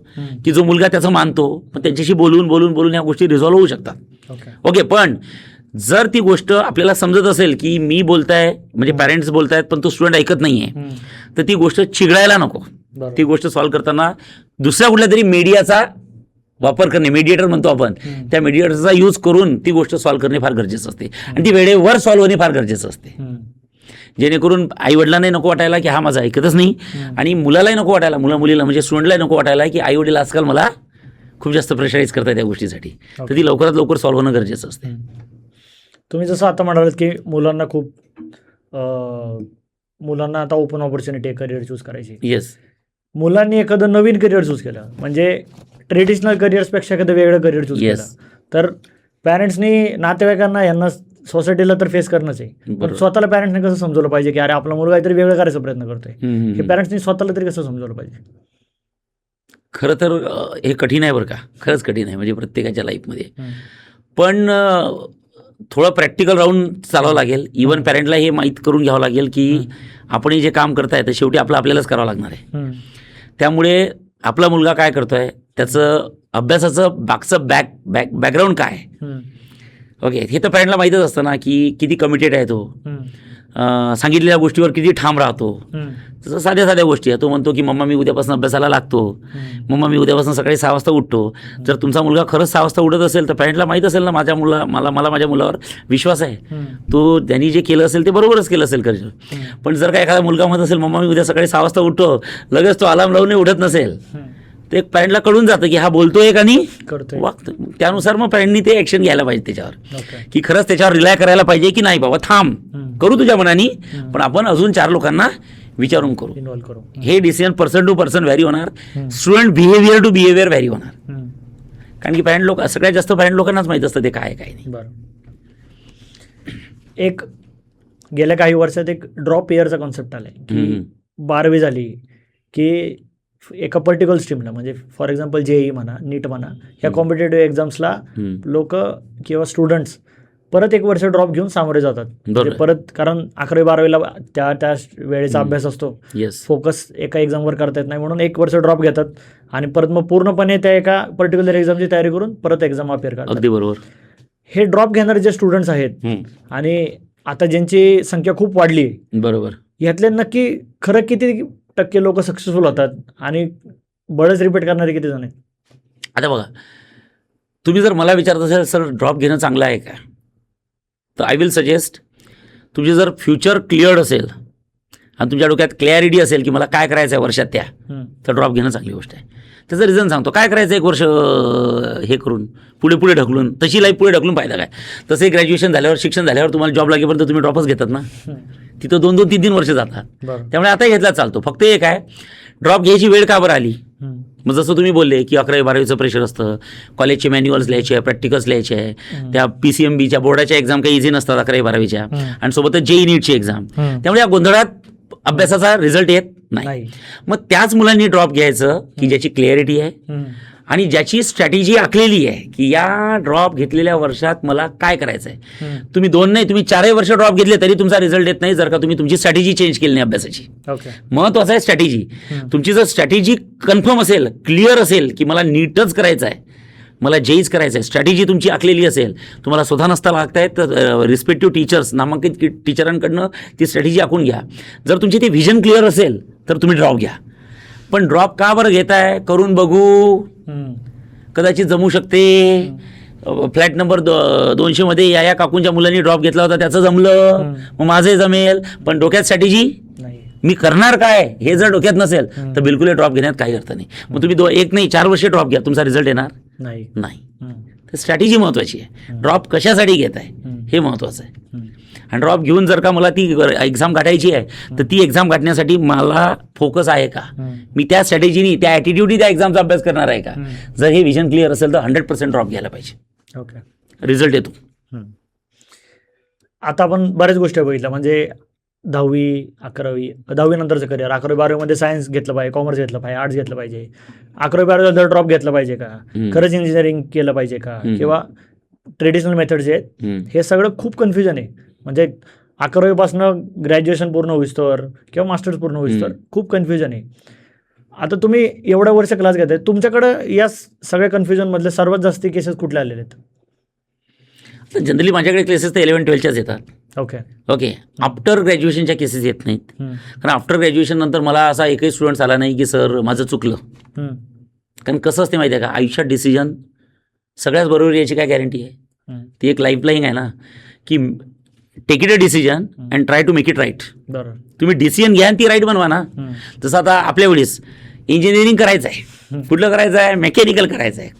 की जो मुलगा त्याचं मानतो, पण त्यांच्याशी बोलून ह्या गोष्टी रिझॉल्व्ह होऊ शकतात. ओके, पण जर ती गोष्ट आपल्याला समजत असेल की मी बोलताय म्हणजे पॅरेंट्स बोलतायत पण तो स्टुडंट ऐकत नाहीये, तर ती गोष्ट चिघळायला नको. ती गोष्ट सॉल्व्ह करताना दुसऱ्या कुठल्या तरी मीडियाचा वापर करणे, मीडिएटर म्हणतो आपण, त्या मीडिएटरचा यूज करून ती गोष्ट सॉल्व्ह करणे फार गरजेचं असते, आणि ती वेळेवर सॉल्व्ह होणे फार गरजेचं असते. जेणेकरून आईवडिलांनाही नको वाटायला की हा माझा ऐकतच नाही, आणि मुलालाही नको वाटायला, मुलीला म्हणजे स्टुडंटलाही नको वाटायला की आईवडील आजकाल मला खूप जास्त प्रेशराईज करतात त्या गोष्टीसाठी. तर ती लवकरात लवकर सॉल्व्ह होणं गरजेचं असते. तुम्ही जसं आता म्हणालात की मुलांना आता ओपन ऑपॉर्च्युनिटी आहे करिअर चूज करायची. येस, मुलांनी एखादं नवीन करिअर चूज केलं, म्हणजे ट्रेडिशनल करिअर्सपेक्षा एखादं वेगळं करिअर चूज केलं, तर पॅरेंट्सनी नातेवाईकांना यांना सोसायटीला तर फेस करणंच आहे, पण बरोबर. स्वतःला पॅरेंट्सने कसं समजवलं पाहिजे की अरे आपला मुलगा काहीतरी वेगळं करायचा प्रयत्न करतोय, हे हम्म. पॅरेंट्सनी स्वतःला तरी कसं समजवलं पाहिजे? खरं तर हे कठीण आहे बरं का, खरंच कठीण आहे म्हणजे प्रत्येकाच्या लाईफमध्ये. हम्म. पण थोडं प्रॅक्टिकल राहून चालावं लागेल. इवन पॅरेंटला हे माहीत करून घ्यावं लागेल की आपण हे जे काम करताय तर शेवटी आपल्यालाच करावं लागणार आहे. हम्म. त्यामुळे आपला मुलगा काय करतोय, त्याचं अभ्यासाचं मागचं बॅकग्राऊंड काय आहे, हम्म. ओके, हे तर पॅरेंटला माहीतच असतं ना की किती कमिटेड आहे तो, हम्म. सांगितलेल्या गोष्टीवर किती ठाम राहतो. हम्म. तसं साध्या साध्या गोष्टी आहे. तो म्हणतो की मम्मा मी उद्यापासून अभ्यासाला लागतो, मम्मा मी उद्यापासून सकाळी 6 वाजता उठतो. जर तुमचा मुलगा खरंच 6 वाजता उठत असेल तर पॅरेंटला माहीत असेल ना मला माझ्या मुलावर विश्वास आहे, तो त्यांनी जे केलं असेल ते बरोबरच केलं असेल खरं. पण जर का एखादा मुलगा म्हणत असेल मम्मा मी उद्या सकाळी 6 वाजता उठतो, लगेच तो अलार्म लावून उठत नसेल, ते पॅरेंटला कळून जातं की हा बोलतोय का नाही करतोय. वागतो. त्यानुसार मग पॅरेंटनी ते ॲक्शन घ्यायला पाहिजे त्याच्यावर, ओके. की खरंच त्याच्यावर रिलाय करायला पाहिजे की नाही बाबा थांब करू तुझ्या मनानी, पण आपण अजून 4 लोकांना विचारून करू. इन्व्हॉल्व करू. हे decision person to person vary होणार, student behaviour to behaviour vary होणार. कारण की पॅरेंट लोक सगळ्यात जास्त पॅरेंट लोकांनाच माहीत असतं ते काय आहे काय नाही. बरं. एक गेल्या काही वर्षात एक ड्रॉप इयरचा कॉन्सेप्ट आलाय की 12वी झाली की एका पर्टिक्युलर स्ट्रीमला, म्हणजे फॉर एक्झाम्पल जेई म्हणा, नीट म्हणा, ह्या कॉम्पिटेटिव्ह एक्झाम्सला लोक किंवा स्टुडंट्स परत 1 वर्ष ड्रॉप घेऊन सामोरे जातात. म्हणजे परत, कारण 11वी-12वीला त्या वेळेचा अभ्यास असतो, फोकस एका एक्झामवर करता येत नाही, म्हणून 1 वर्ष ड्रॉप घेतात आणि परत मग पूर्णपणे त्या एका पर्टिक्युलर एक्झामची तयारी करून परत एक्झाम अपेअर करतात. अगदी बरोबर. हे ड्रॉप घेणारे जे स्टुडंट्स आहेत आणि आता ज्यांची संख्या खूप वाढली, बरोबर, ह्यातले नक्की खरं किती टक्के लोक सक्सेसफुल होतात आणि बळच रिपीट करणारे किती जण आहेत? आता बघा, तुम्ही जर मला विचारत असेल सर ड्रॉप घेणं चांगलं आहे का, तर आय विल सजेस्ट, तुझे जर फ्युचर क्लिअर्ड असेल आणि तुमच्या डोक्यात क्लॅरिटी असेल की मला काय करायचं आहे वर्षात त्या, तर ड्रॉप घेणं चांगली गोष्ट आहे. त्याचं रिझन सांगतो. काय करायचं 1 वर्ष हे करून पुढे ढकलून, तशी लाईफ पुढे ढकलून फायदा काय? तसे ग्रॅज्युएशन झाल्यावर, शिक्षण झाल्यावर तुम्हाला जॉब लागेपर्यंत तुम्ही ड्रॉपच घेतात ना, तिथं 2-2, 3-3 वर्ष जातात. त्यामुळे आता घेतला चालतो. फक्त एक आहे, ड्रॉप घ्यायची वेळ का बरं आली? मग जसं तुम्ही बोलले की 11वी-12वीचं प्रेशर असतं, कॉलेजचे मॅन्युअल्स लिहायचे आहे, प्रॅक्टिकल्स लिहायचे आहे, त्या PCMBच्या बोर्डाच्या एक्झाम काही इझी नसतात 11वी-12वीच्या, आणि सोबतच JEE नीटची एक्झाम. त्यामुळे या गोंधळात अभ्यासाचा रिझल्ट येत नाही. मग त्याच मुलांनी ड्रॉप घ्यायचं की ज्याची क्लॅरिटी आहे आणि ज्याची स्ट्रॅटेजी आखलेली आहे की या ड्रॉप घेतलेल्या वर्षात मला काय करायचं आहे. तुम्ही 2 नाही, तुम्ही 4 वर्ष ड्रॉप घेतले तरी तुमचा रिझल्ट येत नाही जर का तुम्ही तुमची स्ट्रॅटेजी चेंज केली नाही अभ्यासाची. महत्वाचं आहे स्ट्रॅटेजी. तुमची जर स्ट्रॅटेजी कन्फर्म असेल, क्लिअर असेल की मला नीटच करायचं आहे, मला जेईच करायचं आहे, स्ट्रॅटेजी तुमची आखलेली असेल, तुम्हाला स्वतः नसता लागतायत तर रिस्पेक्टिव्ह टीचर्स, नामांकित टीचरांकडनं ती स्ट्रॅटेजी आखून घ्या. जर तुमची ती व्हिजन क्लिअर असेल तर तुम्ही ड्रॉप घ्या. पण ड्रॉप का बरं घेताय? करून बघू, कदाचित जमू शकते. फ्लॅट नंबर 200 मध्ये या काकूंच्या मुलांनी ड्रॉप घेतला होता, त्याचं जमलं, मग माझंही जमेल. पण डोक्यात स्ट्रॅटेजी मी करणार काय हे जर डोक्यात नसेल तर बिलकुल ड्रॉप घेण्यात काही अर्थ नाही. मग तुम्ही 1 नाही 4 वर्ष ड्रॉप घ्या, तुमचा रिझल्ट येणार नाही. तर स्ट्रॅटेजी महत्वाची आहे. ड्रॉप कशासाठी घेत आहे हे महत्वाचं आहे. आणि ड्रॉप घेऊन जर का मला ती एक्झाम गाठायची आहे तर ती एक्झाम गाठण्यासाठी मला फोकस आहे का, मी त्या स्ट्रॅटेजीनी, त्या ॲटिट्यूडनी त्या एक्झामचा अभ्यास करणार आहे का. जर हे विजन क्लिअर असेल तर 100% ड्रॉप घ्यायला पाहिजे. ओके, रिझल्ट येतो. आता आपण बऱ्याच गोष्टी बघितल्या, म्हणजे 10वी, 11वी, 10वी नंतरचं करिअर, 11वी-12वी मध्ये सायन्स घेतलं पाहिजे, कॉमर्स घेतलं पाहिजे, आर्ट्स घेतलं पाहिजे, 11वी-12वी नंतर ड्रॉप घेतलं पाहिजे का, खरंच इंजिनिअरिंग केलं पाहिजे का, किंवा ट्रेडिशनल मेथड जे आहेत, हे सगळं खूप कन्फ्युजन आहे. म्हणजे 11वीपासून ग्रॅज्युएशन पूर्ण होईस्तोवर किंवा मास्टर्स पूर्ण होईस्तोवर खूप कन्फ्युजन आहे. आता तुम्ही एवढ्या वर्ष क्लास घेताय, तुमच्याकडं या सगळ्या कन्फ्युजनमधले सर्वात जास्त केसेस कुठले आलेले आहेत? जनरली माझ्याकडे केसेस तर 11-12च्याच येतात. ओके, आफ्टर ग्रॅज्युएशनच्या केसेस येत नाहीत. कारण आफ्टर ग्रॅज्युएशन नंतर मला असा एकही स्टुडंट आला नाही की सर माझं चुकलं. कारण कसं असते माहिती आहे का, आयुष्यात डिसिजन सगळ्याच बरोबर याची काय गॅरंटी आहे. ती एक लाईफलाईन आहे ना, की take it a decision and try to make it right. तुम्ही डिसिजन घ्या आणि ती राईट बनवा ना. जसं आता आपल्या वेळेस इंजिनिअरिंग करायचं आहे, कुठलं करायचं आहे, मेकॅनिकल करायचं आहे,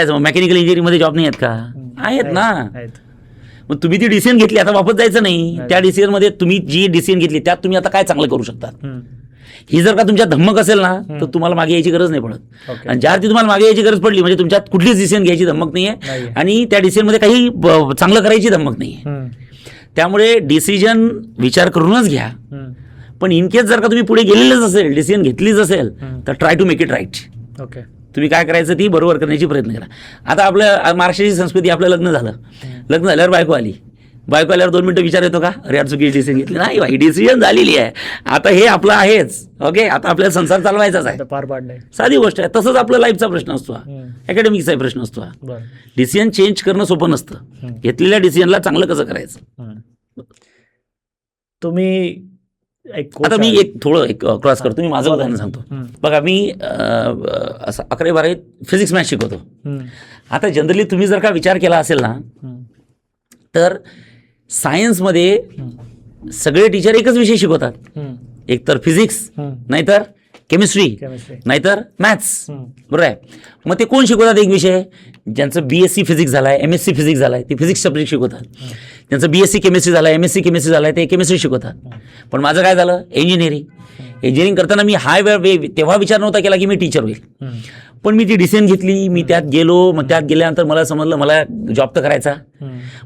मग मेकॅनिकल इंजिनिअरिंगमध्ये जॉब नाही आहेत का? आहेत ना. मग तुम्ही ती डिसिजन घेतली, आता वापस जायचं नाही. त्या डिसिजनमध्ये तुम्ही जी डिसिजन घेतली त्यात तुम्ही आता काय चांगलं करू शकता. ही जर का तुमच्या धम्मक असेल ना तर तुम्हाला मागे यायची गरज नाही पडत. ओके. आणि ज्या तुम्हाला मागे यायची गरज पडली म्हणजे तुमच्यात कुठलीच डिसिजन घ्यायची धमक नाहीये नाहीये. आणि त्या डिसिजनमध्ये काही चांगलं करायची धमक नाहीये. त्यामुळे डिसिजन विचार करूनच घ्या. पण इन केस जर का तुम्ही पुढे गेलेलेच असेल, डिसिजन घेतलीच असेल तर try to make it right. Okay. तुम्ही काय करायचं ती बरोबर करण्याची प्रयत्न करा. आता आपल्या महाराष्ट्राची संस्कृती, आपलं लग्न झालं, लग्न झाल्यावर बायको आल्यावर 2 मिनिटं विचार येतो का, अरे यार चुकी डिसिजन घेतली नाही, बाई डिसिजन झालेली आहे, आता हे आपलं आहेच. ओके, आता आपल्याला संसार चालवायचाच आहे, पार पाडणे साधी गोष्ट आहे. तसंच आपला लाईफचा प्रश्न असतो, अकॅडमिकचा प्रश्न असतो. डिसिजन चेंज करणं सोपं नसतं. घेतलेल्या डिसिजनला चांगलं कसं करायचं. तुम्ही आता मी थोडं क्रॉस करतो. मी माझं उदाहरण सांगतो. बघा, मी असं 11वी-12वीत फिजिक्स मॅथ शिकवतो. आता जनरली तुम्ही जर का विचार केला असेल ना तर सायन्समध्ये सगळे टीचर एकच विषय शिकवतात, एक तर फिजिक्स, नाहीतर केमिस्ट्री, नाहीतर मॅथ्स. बरोबर आहे. मग ते कोण शिकवतात एक विषय? ज्यांचं BSc फिजिक्स झालाय, MSc फिजिक्स झालाय ते फिजिक्स सब्जेक्ट शिकवतात. ज्यांचं BSc केमिस्ट्री झालाय, MSc केमिस्ट्री झालाय ते केमिस्ट्री शिकवतात. पण माझं काय झालं, इंजिनिअरिंग करताना मी तेव्हा विचार नव्हता केला की मी टीचर होईल. पण मी ती डिसिजन घेतली, मी त्यात गेलो. मग त्यात गेल्यानंतर मला समजलं मला जॉब तर करायचा.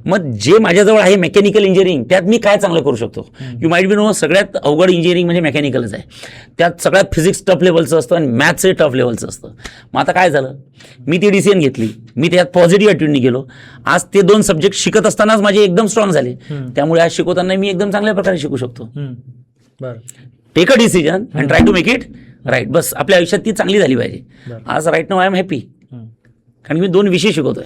मग जे माझ्याजवळ आहे मेकॅनिकल इंजिनिअरिंग, त्यात मी काय चांगलं करू शकतो. यू माइट बी नो, सगळ्यात अवघड इंजिनिअरिंग म्हणजे मेकॅनिकलच आहे. त्यात सगळ्यात फिजिक्स टफ लेवलचं असतं आणि मॅथ्सही टफ लेवलचं असतं. मग आता काय झालं, मी ती डिसिजन घेतली, मी त्यात पॉझिटिव्ह ॲटिट्यूडनी गेलो. आज ते 2 सब्जेक्ट शिकत असतानाच माझे एकदम स्ट्रॉंग झाले. त्यामुळे आज शिकवताना मी एकदम चांगल्या प्रकारे शिकू शकतो. Take a decision and try to make it right. बस आपल्या आयुष्यात ती चांगली झाली पाहिजे. आज right now I am happy, कारण मी 2 विषय शिकवतोय.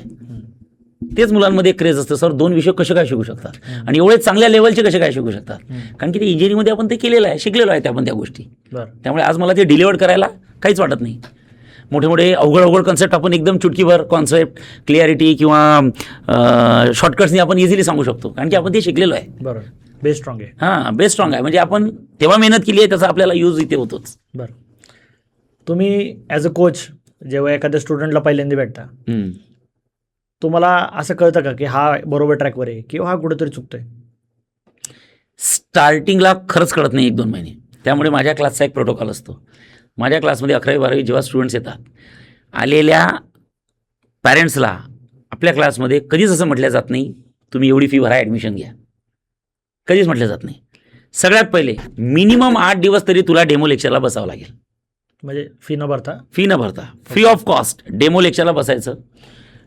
तेच मुलांमध्ये क्रेज असतं, सर 2 विषय कसे काय शिकू शकतात आणि एवढे चांगल्या लेवलचे कसे काय शिकू शकतात. कारण की ते इंजिनिअरिंगमध्ये आपण ते केलेलं आहे, शिकलेलो आहे आपण त्या गोष्टी. त्यामुळे आज मला ते डिलिव्हर करायला काहीच वाटत नाही. मोठे अवघड कन्सेप्ट आपण एकदम चुटकीभर कॉन्सेप्ट, क्लिअरिटी किंवा शॉर्टकट्सनी आपण इझिली सांगू शकतो, कारण की आपण ते शिकलेलो आहे. बरोबर, बेस स्ट्रॉंग आहे. हां, बेस स्ट्रॉंग आहे. म्हणजे आपण तेव्हा मेहनत केली आहे, त्याचा आपल्याला यूज इथे होतोच. बरं, तुम्ही ॲज अ कोच जेव्हा एखाद्या स्टुडंटला पहिल्यांदा भेटता, तुम्हाला असं कळतं का की हा बरोबर ट्रॅकवर आहे किंवा हा कुठेतरी चुकतोय? स्टार्टिंगला खरंच कळत नाही 1-2 महिने. त्यामुळे माझ्या क्लासचा एक प्रोटोकॉल असतो. माझ्या क्लासमध्ये 11वी-12वी जेव्हा स्टुडंट्स येतात, आलेल्या पॅरेंट्सला आपल्या क्लासमध्ये कधीच असं म्हटलं जात नाही तुम्ही एवढी फी भरा, ॲडमिशन घ्या. कधीच म्हटलं जात नाही. सगळ्यात पहिले मिनिमम 8 दिवस तरी तुला डेमो लेक्चरला बसावं लागेल. म्हणजे फी न भरता फ्री ऑफ कॉस्ट डेमो लेक्चरला बसायचं.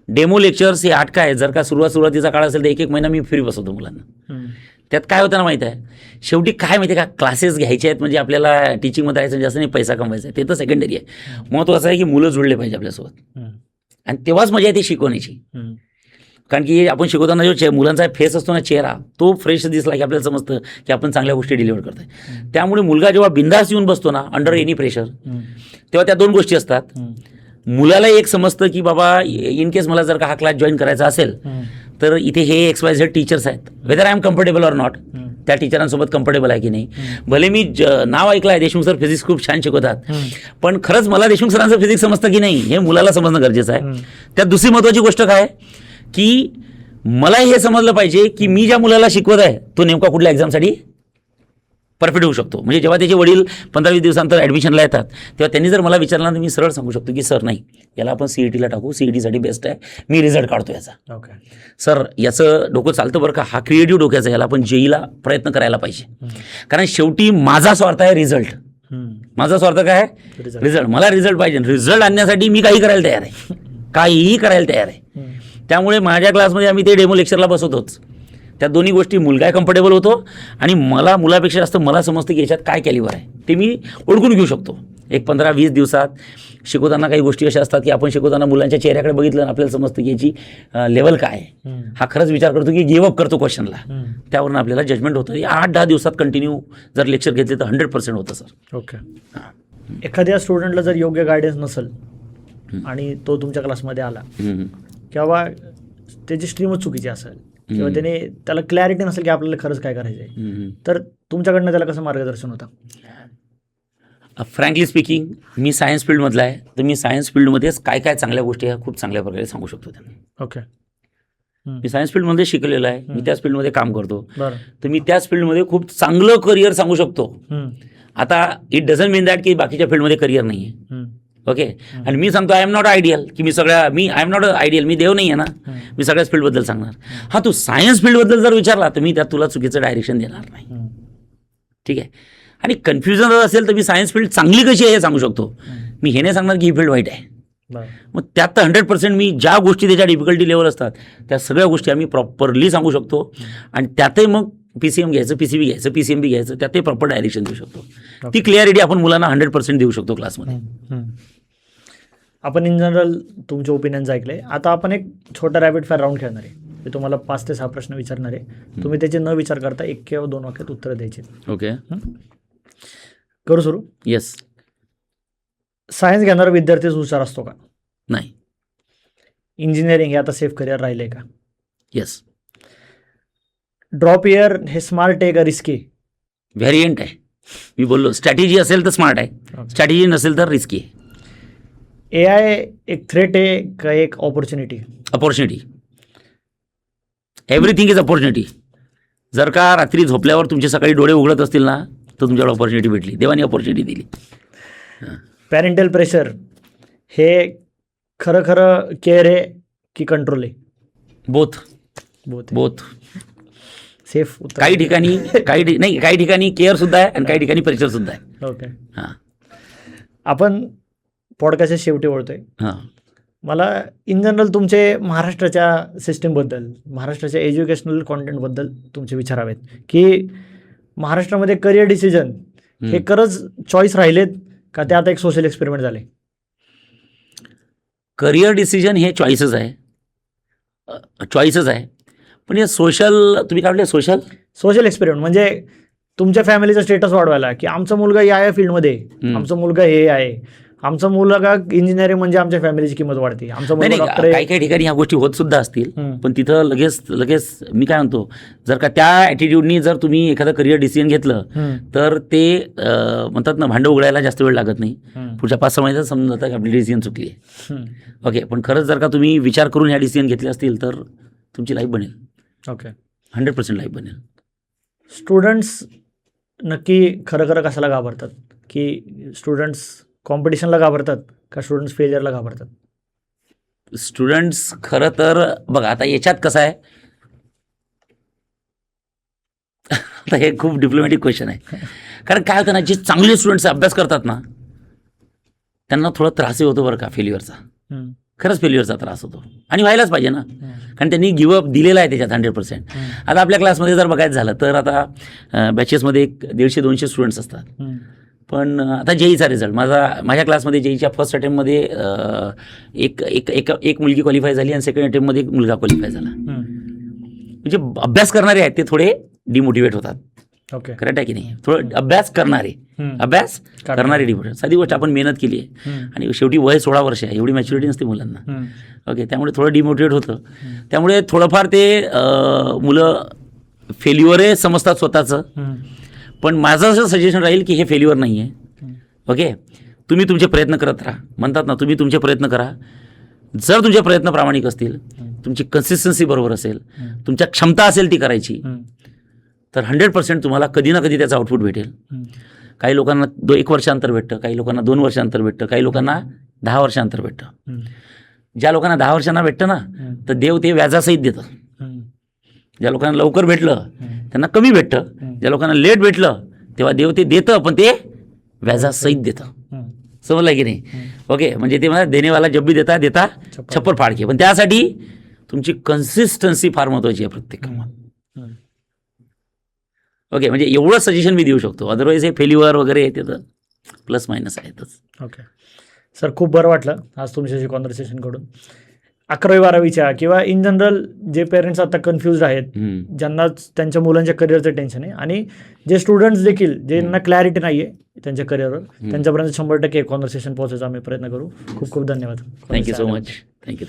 डेमो लेक्चर्स हे 8 काय, जर का सुरुवातीचा काळ असेल तर 1-1 महिना मी फ्री बसवतो मुलांना. त्यात काय होतं ना माहिती आहे, शेवटी काय माहिती आहे का, क्लासेस घ्यायचे आहेत म्हणजे आपल्याला टीचिंगमध्ये राहायचं जास्त नाही, पैसा कमवायचा आहे, ते तर सेकंडरी आहे. महत्त्वाचं आहे की मुलं जुळले पाहिजे आपल्यासोबत, आणि तेव्हाच मजा येते शिकवण्याची. कारण की आपण शिकवताना जो मुलांचा फेस असतो ना, चेहरा, तो फ्रेश दिसला की आपल्याला समजतं की आपण चांगल्या गोष्टी डिलिव्हर करतोय. त्यामुळे मुलगा जेव्हा बिंदास येऊन बसतो ना अंडर एनी प्रेशर, तेव्हा त्या 2 गोष्टी असतात. मुलाला एक समजतं की बाबा इन केस मला जर का हा क्लास जॉईन करायचा असेल तर इथे हे XYZ टीचर्स आहेत, whether I am comfortable or not, त्या टीचरांसोबत कम्फर्टेबल आहे की नाही. भले मी नाव ऐकलं आहे देशमुख सर फिजिक्स खूप छान शिकवतात, पण खरंच मला देशमुख सरांचं फिजिक्स समजतं की नाही हे मुलाला समजणं गरजेचं आहे. त्यात दुसरी महत्त्वाची गोष्ट काय की मला हे समजलं पाहिजे की मी ज्या मुलाला शिकवत आहे तो नेमका कुठल्या एक्झामसाठी परफेक्ट होऊ शकतो. म्हणजे जेव्हा त्याचे वडील 15-20 दिवसांतर ॲडमिशनला येतात तेव्हा त्यांनी जर मला विचारलं तर मी सरळ सांगू शकतो की सर नाही, याला आपण CETला टाकू, CETसाठी बेस्ट आहे, मी रिझल्ट काढतो याचा. ओके सर, याचं डोकं चालतं बरं का, हा क्रिएटिव्ह डोक्याचा, याला आपण JEEला प्रयत्न करायला पाहिजे. कारण शेवटी माझा स्वार्थ आहे रिझल्ट. माझा स्वार्थ काय आहे? रिझल्ट. मला रिझल्ट पाहिजे. रिझल्ट आणण्यासाठी मी काही करायला तयार आहे, काहीही करायला तयार आहे. त्यामुळे माझ्या क्लासमध्ये आम्ही ते डेमो लेक्चरला बसवतोच. त्या दोन्ही गोष्टी, मुलगा कम्फर्टेबल होतो आणि मला मुलापेक्षा जास्त मला समजतं की याच्यात काय कॅलिबर आहे ते मी ओळखून घेऊ शकतो. एक 15-20 दिवसात शिकवताना काही गोष्टी अशा असतात की आपण शिकवताना मुलांच्या चेहऱ्याकडे बघितलं आणि आपल्याला समजतं की याची लेवल काय आहे. हा खरंच विचार करतो की गिव्हअप करतो क्वेश्चनला, त्यावरून आपल्याला जजमेंट होतं. 8-10 दिवसात कंटिन्यू जर लेक्चर घेतले तर 100% होतं सर. ओके. एखाद्या स्टुडंटला जर योग्य गायडन्स नसेल आणि तो तुमच्या क्लासमध्ये आला किंवा त्याची स्ट्रीमच चुकीची असेल किंवा त्याला क्लॅरिटी नसेल की आपल्याला खरंच काय करायचं आहे, तर तुमच्याकडनं त्याला कसं मार्गदर्शन होतं? फ्रँकली स्पीकिंग, मी सायन्स फील्डमधला आहे, तर मी सायन्स फील्डमध्येच काय काय चांगल्या गोष्टी आहेत खूप चांगल्या प्रकारे सांगू शकतो त्यांना. ओके. मी सायन्स फील्डमध्ये शिकलेलो आहे, मी त्याच फील्डमध्ये काम करतो, तर मी त्याच फील्डमध्ये खूप चांगलं करिअर सांगू शकतो. आता इट डझंट मीन दॅट की बाकीच्या फील्डमध्ये करिअर नाही आहे. ओके, आणि मी सांगतो आय एम नॉट आयडियल, की आय एम नॉट आयडियल, मी देव नाही आहे ना, मी सगळ्याच फील्डबद्दल सांगणार. हा, तू सायन्स फील्डबद्दल जर विचारला तर मी त्यात तुला चुकीचं डायरेक्शन देणार नाही. ठीक आहे, आणि कन्फ्युजन जर असेल तर मी सायन्स फील्ड चांगली कशी आहे हे सांगू शकतो. मी हे नाही सांगणार की ही फील्ड वाईट आहे. मग त्यात तर 100% मी ज्या गोष्टी त्याच्या डिफिकल्टी लेवल असतात त्या सगळ्या गोष्टी आम्ही प्रॉपरली सांगू शकतो, आणि त्यातही मग PCM घ्यायचं, PCB घ्यायचं, PCMB घ्यायचं, त्यातही प्रॉपर डायरेक्शन देऊ शकतो. ती क्लिअरिटी आपण मुलांना 100% देऊ शकतो क्लासमध्ये. आपण इन जनरल तुमचे ओपिनियन्स ऐकले. आता आपण एक छोटा रॅपिड फायर राऊंड खेळणार आहे. मी तुम्हाला 5 ते 6 प्रश्न विचारणार आहे. तुम्ही त्याचे न विचार करता 1 किंवा 2 वाक्यात उत्तर द्यायचे. ओके, करू सुरू? येस. सायन्स घेणारा विद्यार्थीच हुशार असतो का? नाही. इंजिनिअरिंग हे आता सेफ करिअर राहिले का? येस. ड्रॉप इयर हे स्मार्ट आहे का रिस्की? व्हेरियंट आहे. मी बोललो स्ट्रॅटेजी असेल तर स्मार्ट आहे, स्ट्रॅटेजी नसेल तर रिस्की आहे. AI एक थ्रेट आहे का एक opportunity? Opportunity. Everything is opportunity. जर का रात्री झोपल्यावर तुमचे सकाळी डोळे उघडत असतील ना तर तुमच्याकडे ऑपॉर्च्युनिटी भेटली, देवानी ऑपॉर्च्युनिटी दिली. पॅरेंटल प्रेशर हे खरं केअर आहे की कंट्रोल आहे? बोथ. बोथ. सेफ उत्तर. काही ठिकाणी केअर सुद्धा आहे आणि काही ठिकाणी प्रेशर सुद्धा आहे. ओके. हां, आपण पॉडकास्टच्या शेवटी वळतोय. हां. मला इन जनरल तुमचे महाराष्ट्राच्या सिस्टीमबद्दल, महाराष्ट्राच्या एज्युकेशनल कॉन्टेंटबद्दल तुमचे विचार हवेत, की महाराष्ट्रामध्ये करिअर डिसिजन हे खरंच चॉईस राहिलेत का ते आता एक सोशल एक्सपेरिमेंट झाले? करिअर डिसिजन हे चॉईसच आहे, पण हे सोशल, तुम्ही काय म्हटले, सोशल एक्सपेरिमेंट म्हणजे तुमच्या फॅमिलीचा स्टेटस वाढवायला, की आमचा मुलगा या फील्डमध्ये, आमचा मुलगा हे आहे, आमचा मुलगा इंजिनिअरिंग म्हणजे आमच्या फॅमिलीची किंमत वाढते, आमचा मुलगा डॉक्टर आहे. काही ठिकाणी ह्या गोष्टी होत सुद्धा असतील, पण तिथं लगेच मी काय म्हणतो, जर का त्या ॲटिट्यूडनी जर तुम्ही एखादं करिअर डिसिजन घेतलं तर ते म्हणतात ना, भांडं उघडायला जास्त वेळ लागत नाही. पुढच्या 5-6 महिन्यात समजून जातं की आपली डिसिजन चुकली आहे. ओके, पण खरंच जर का तुम्ही विचार करून ह्या डिसिजन घेतले असतील तर तुमची लाईफ बनेल. ओके, 100% लाईफ बनेल. स्टुडंट्स नक्की खरं कशाला घाबरतात? की स्टुडंट्स कॉम्पिटिशनला घाबरतात का स्टुडंट्स फेलियरला घाबरतात? स्टुडंट्स खरं तर बघा, आता याच्यात कसं आहे, आता हे खूप डिप्लोमॅटिक क्वेश्चन आहे. कारण काय होतं ना, जे चांगले स्टुडंट्स अभ्यास करतात ना त्यांना थोडा त्रासही होतो बरं का फेल्युअरचा. खरंच फेल्युअरचा त्रास होतो, आणि व्हायलाच पाहिजे ना, कारण त्यांनी गिवअप दिलेला आहे त्याच्यात 100%. आता आपल्या क्लासमध्ये जर बघायचं झालं तर आता बॅचेसमध्ये 150-200 स्टुडंट्स असतात. पण आता जेईचा रिझल्ट, माझ्या क्लासमध्ये जेईच्या फर्स्ट अटेम्प्टमध्ये एक मुलगी क्वालिफाय झाली आणि सेकंड अटेम्प्टमध्ये एक मुलगा क्वालिफाय झाला. म्हणजे अभ्यास करणारे आहेत ते थोडे डिमोटिवेट होतात. ओके, करेक्ट आहे की नाही? थोडं अभ्यास करणारे डिमोटिवेट. साधी गोष्ट, आपण मेहनत केली आहे आणि शेवटी वय 16 वर्ष आहे, एवढी मॅच्युरिटी नसते मुलांना. ओके, त्यामुळे थोडं डिमोटिवेट होतं. त्यामुळे थोडंफार ते मुलं फेल्युअर समजतात स्वतःचं. पण माझं असं सजेशन राहील की हे फेल्युअर नाही आहे. ओके, तुम्ही तुमचे प्रयत्न करत राहा. म्हणतात ना, तुम्ही तुमचे प्रयत्न करा. जर तुमचे प्रयत्न प्रामाणिक असतील, तुमची कन्सिस्टन्सी बरोबर असेल, तुमच्या क्षमता असेल ती करायची, तर 100% तुम्हाला कधी ना कधी त्याचा आउटपुट भेटेल. काही लोकांना 1 वर्षांतर भेटतं, काही लोकांना 2 वर्षांतर भेटतं, काही लोकांना 10 वर्षांतर भेटतं. ज्या लोकांना 10 वर्षांना भेटतं ना तर देव ते व्याजासहित देतं. ज्या लोकांना लवकर भेटलं त्यांना कमी भेटतं, ज्या लोकांना लेट भेटलं तेव्हा देव ते देतं, पण ते व्याजासहित देतं. समजलं की नाही? ओके, म्हणजे ते मला देणेवाला जब भी देता छप्पर फाडके. पण त्यासाठी तुमची कन्सिस्टन्सी फार महत्त्वाची आहे प्रत्येक कामात. ओके, म्हणजे एवढं सजेशन मी देऊ शकतो. अदरवाईज हे फेल्युअर वगैरे ते तर प्लस मायनस आहेतच. ओके सर, खूप बरं वाटलं आज तुमच्याशी कॉन्व्हर्सेशन करून. 11वी-12वीच्या किंवा इन जनरल जे पेरेंट्स आता कन्फ्युज आहेत, ज्यांना त्यांच्या मुलांच्या करिअरचं टेन्शन आहे, आणि जे स्टुडंट्स देखील ज्यांना क्लॅरिटी नाही आहे त्यांच्या करिअरवर, त्यांच्यापर्यंत 100% कॉन्व्हर्सेशन पोहोचायचा आम्ही प्रयत्न करू. खूप खूप धन्यवाद. Thank you so much. थँक्यू.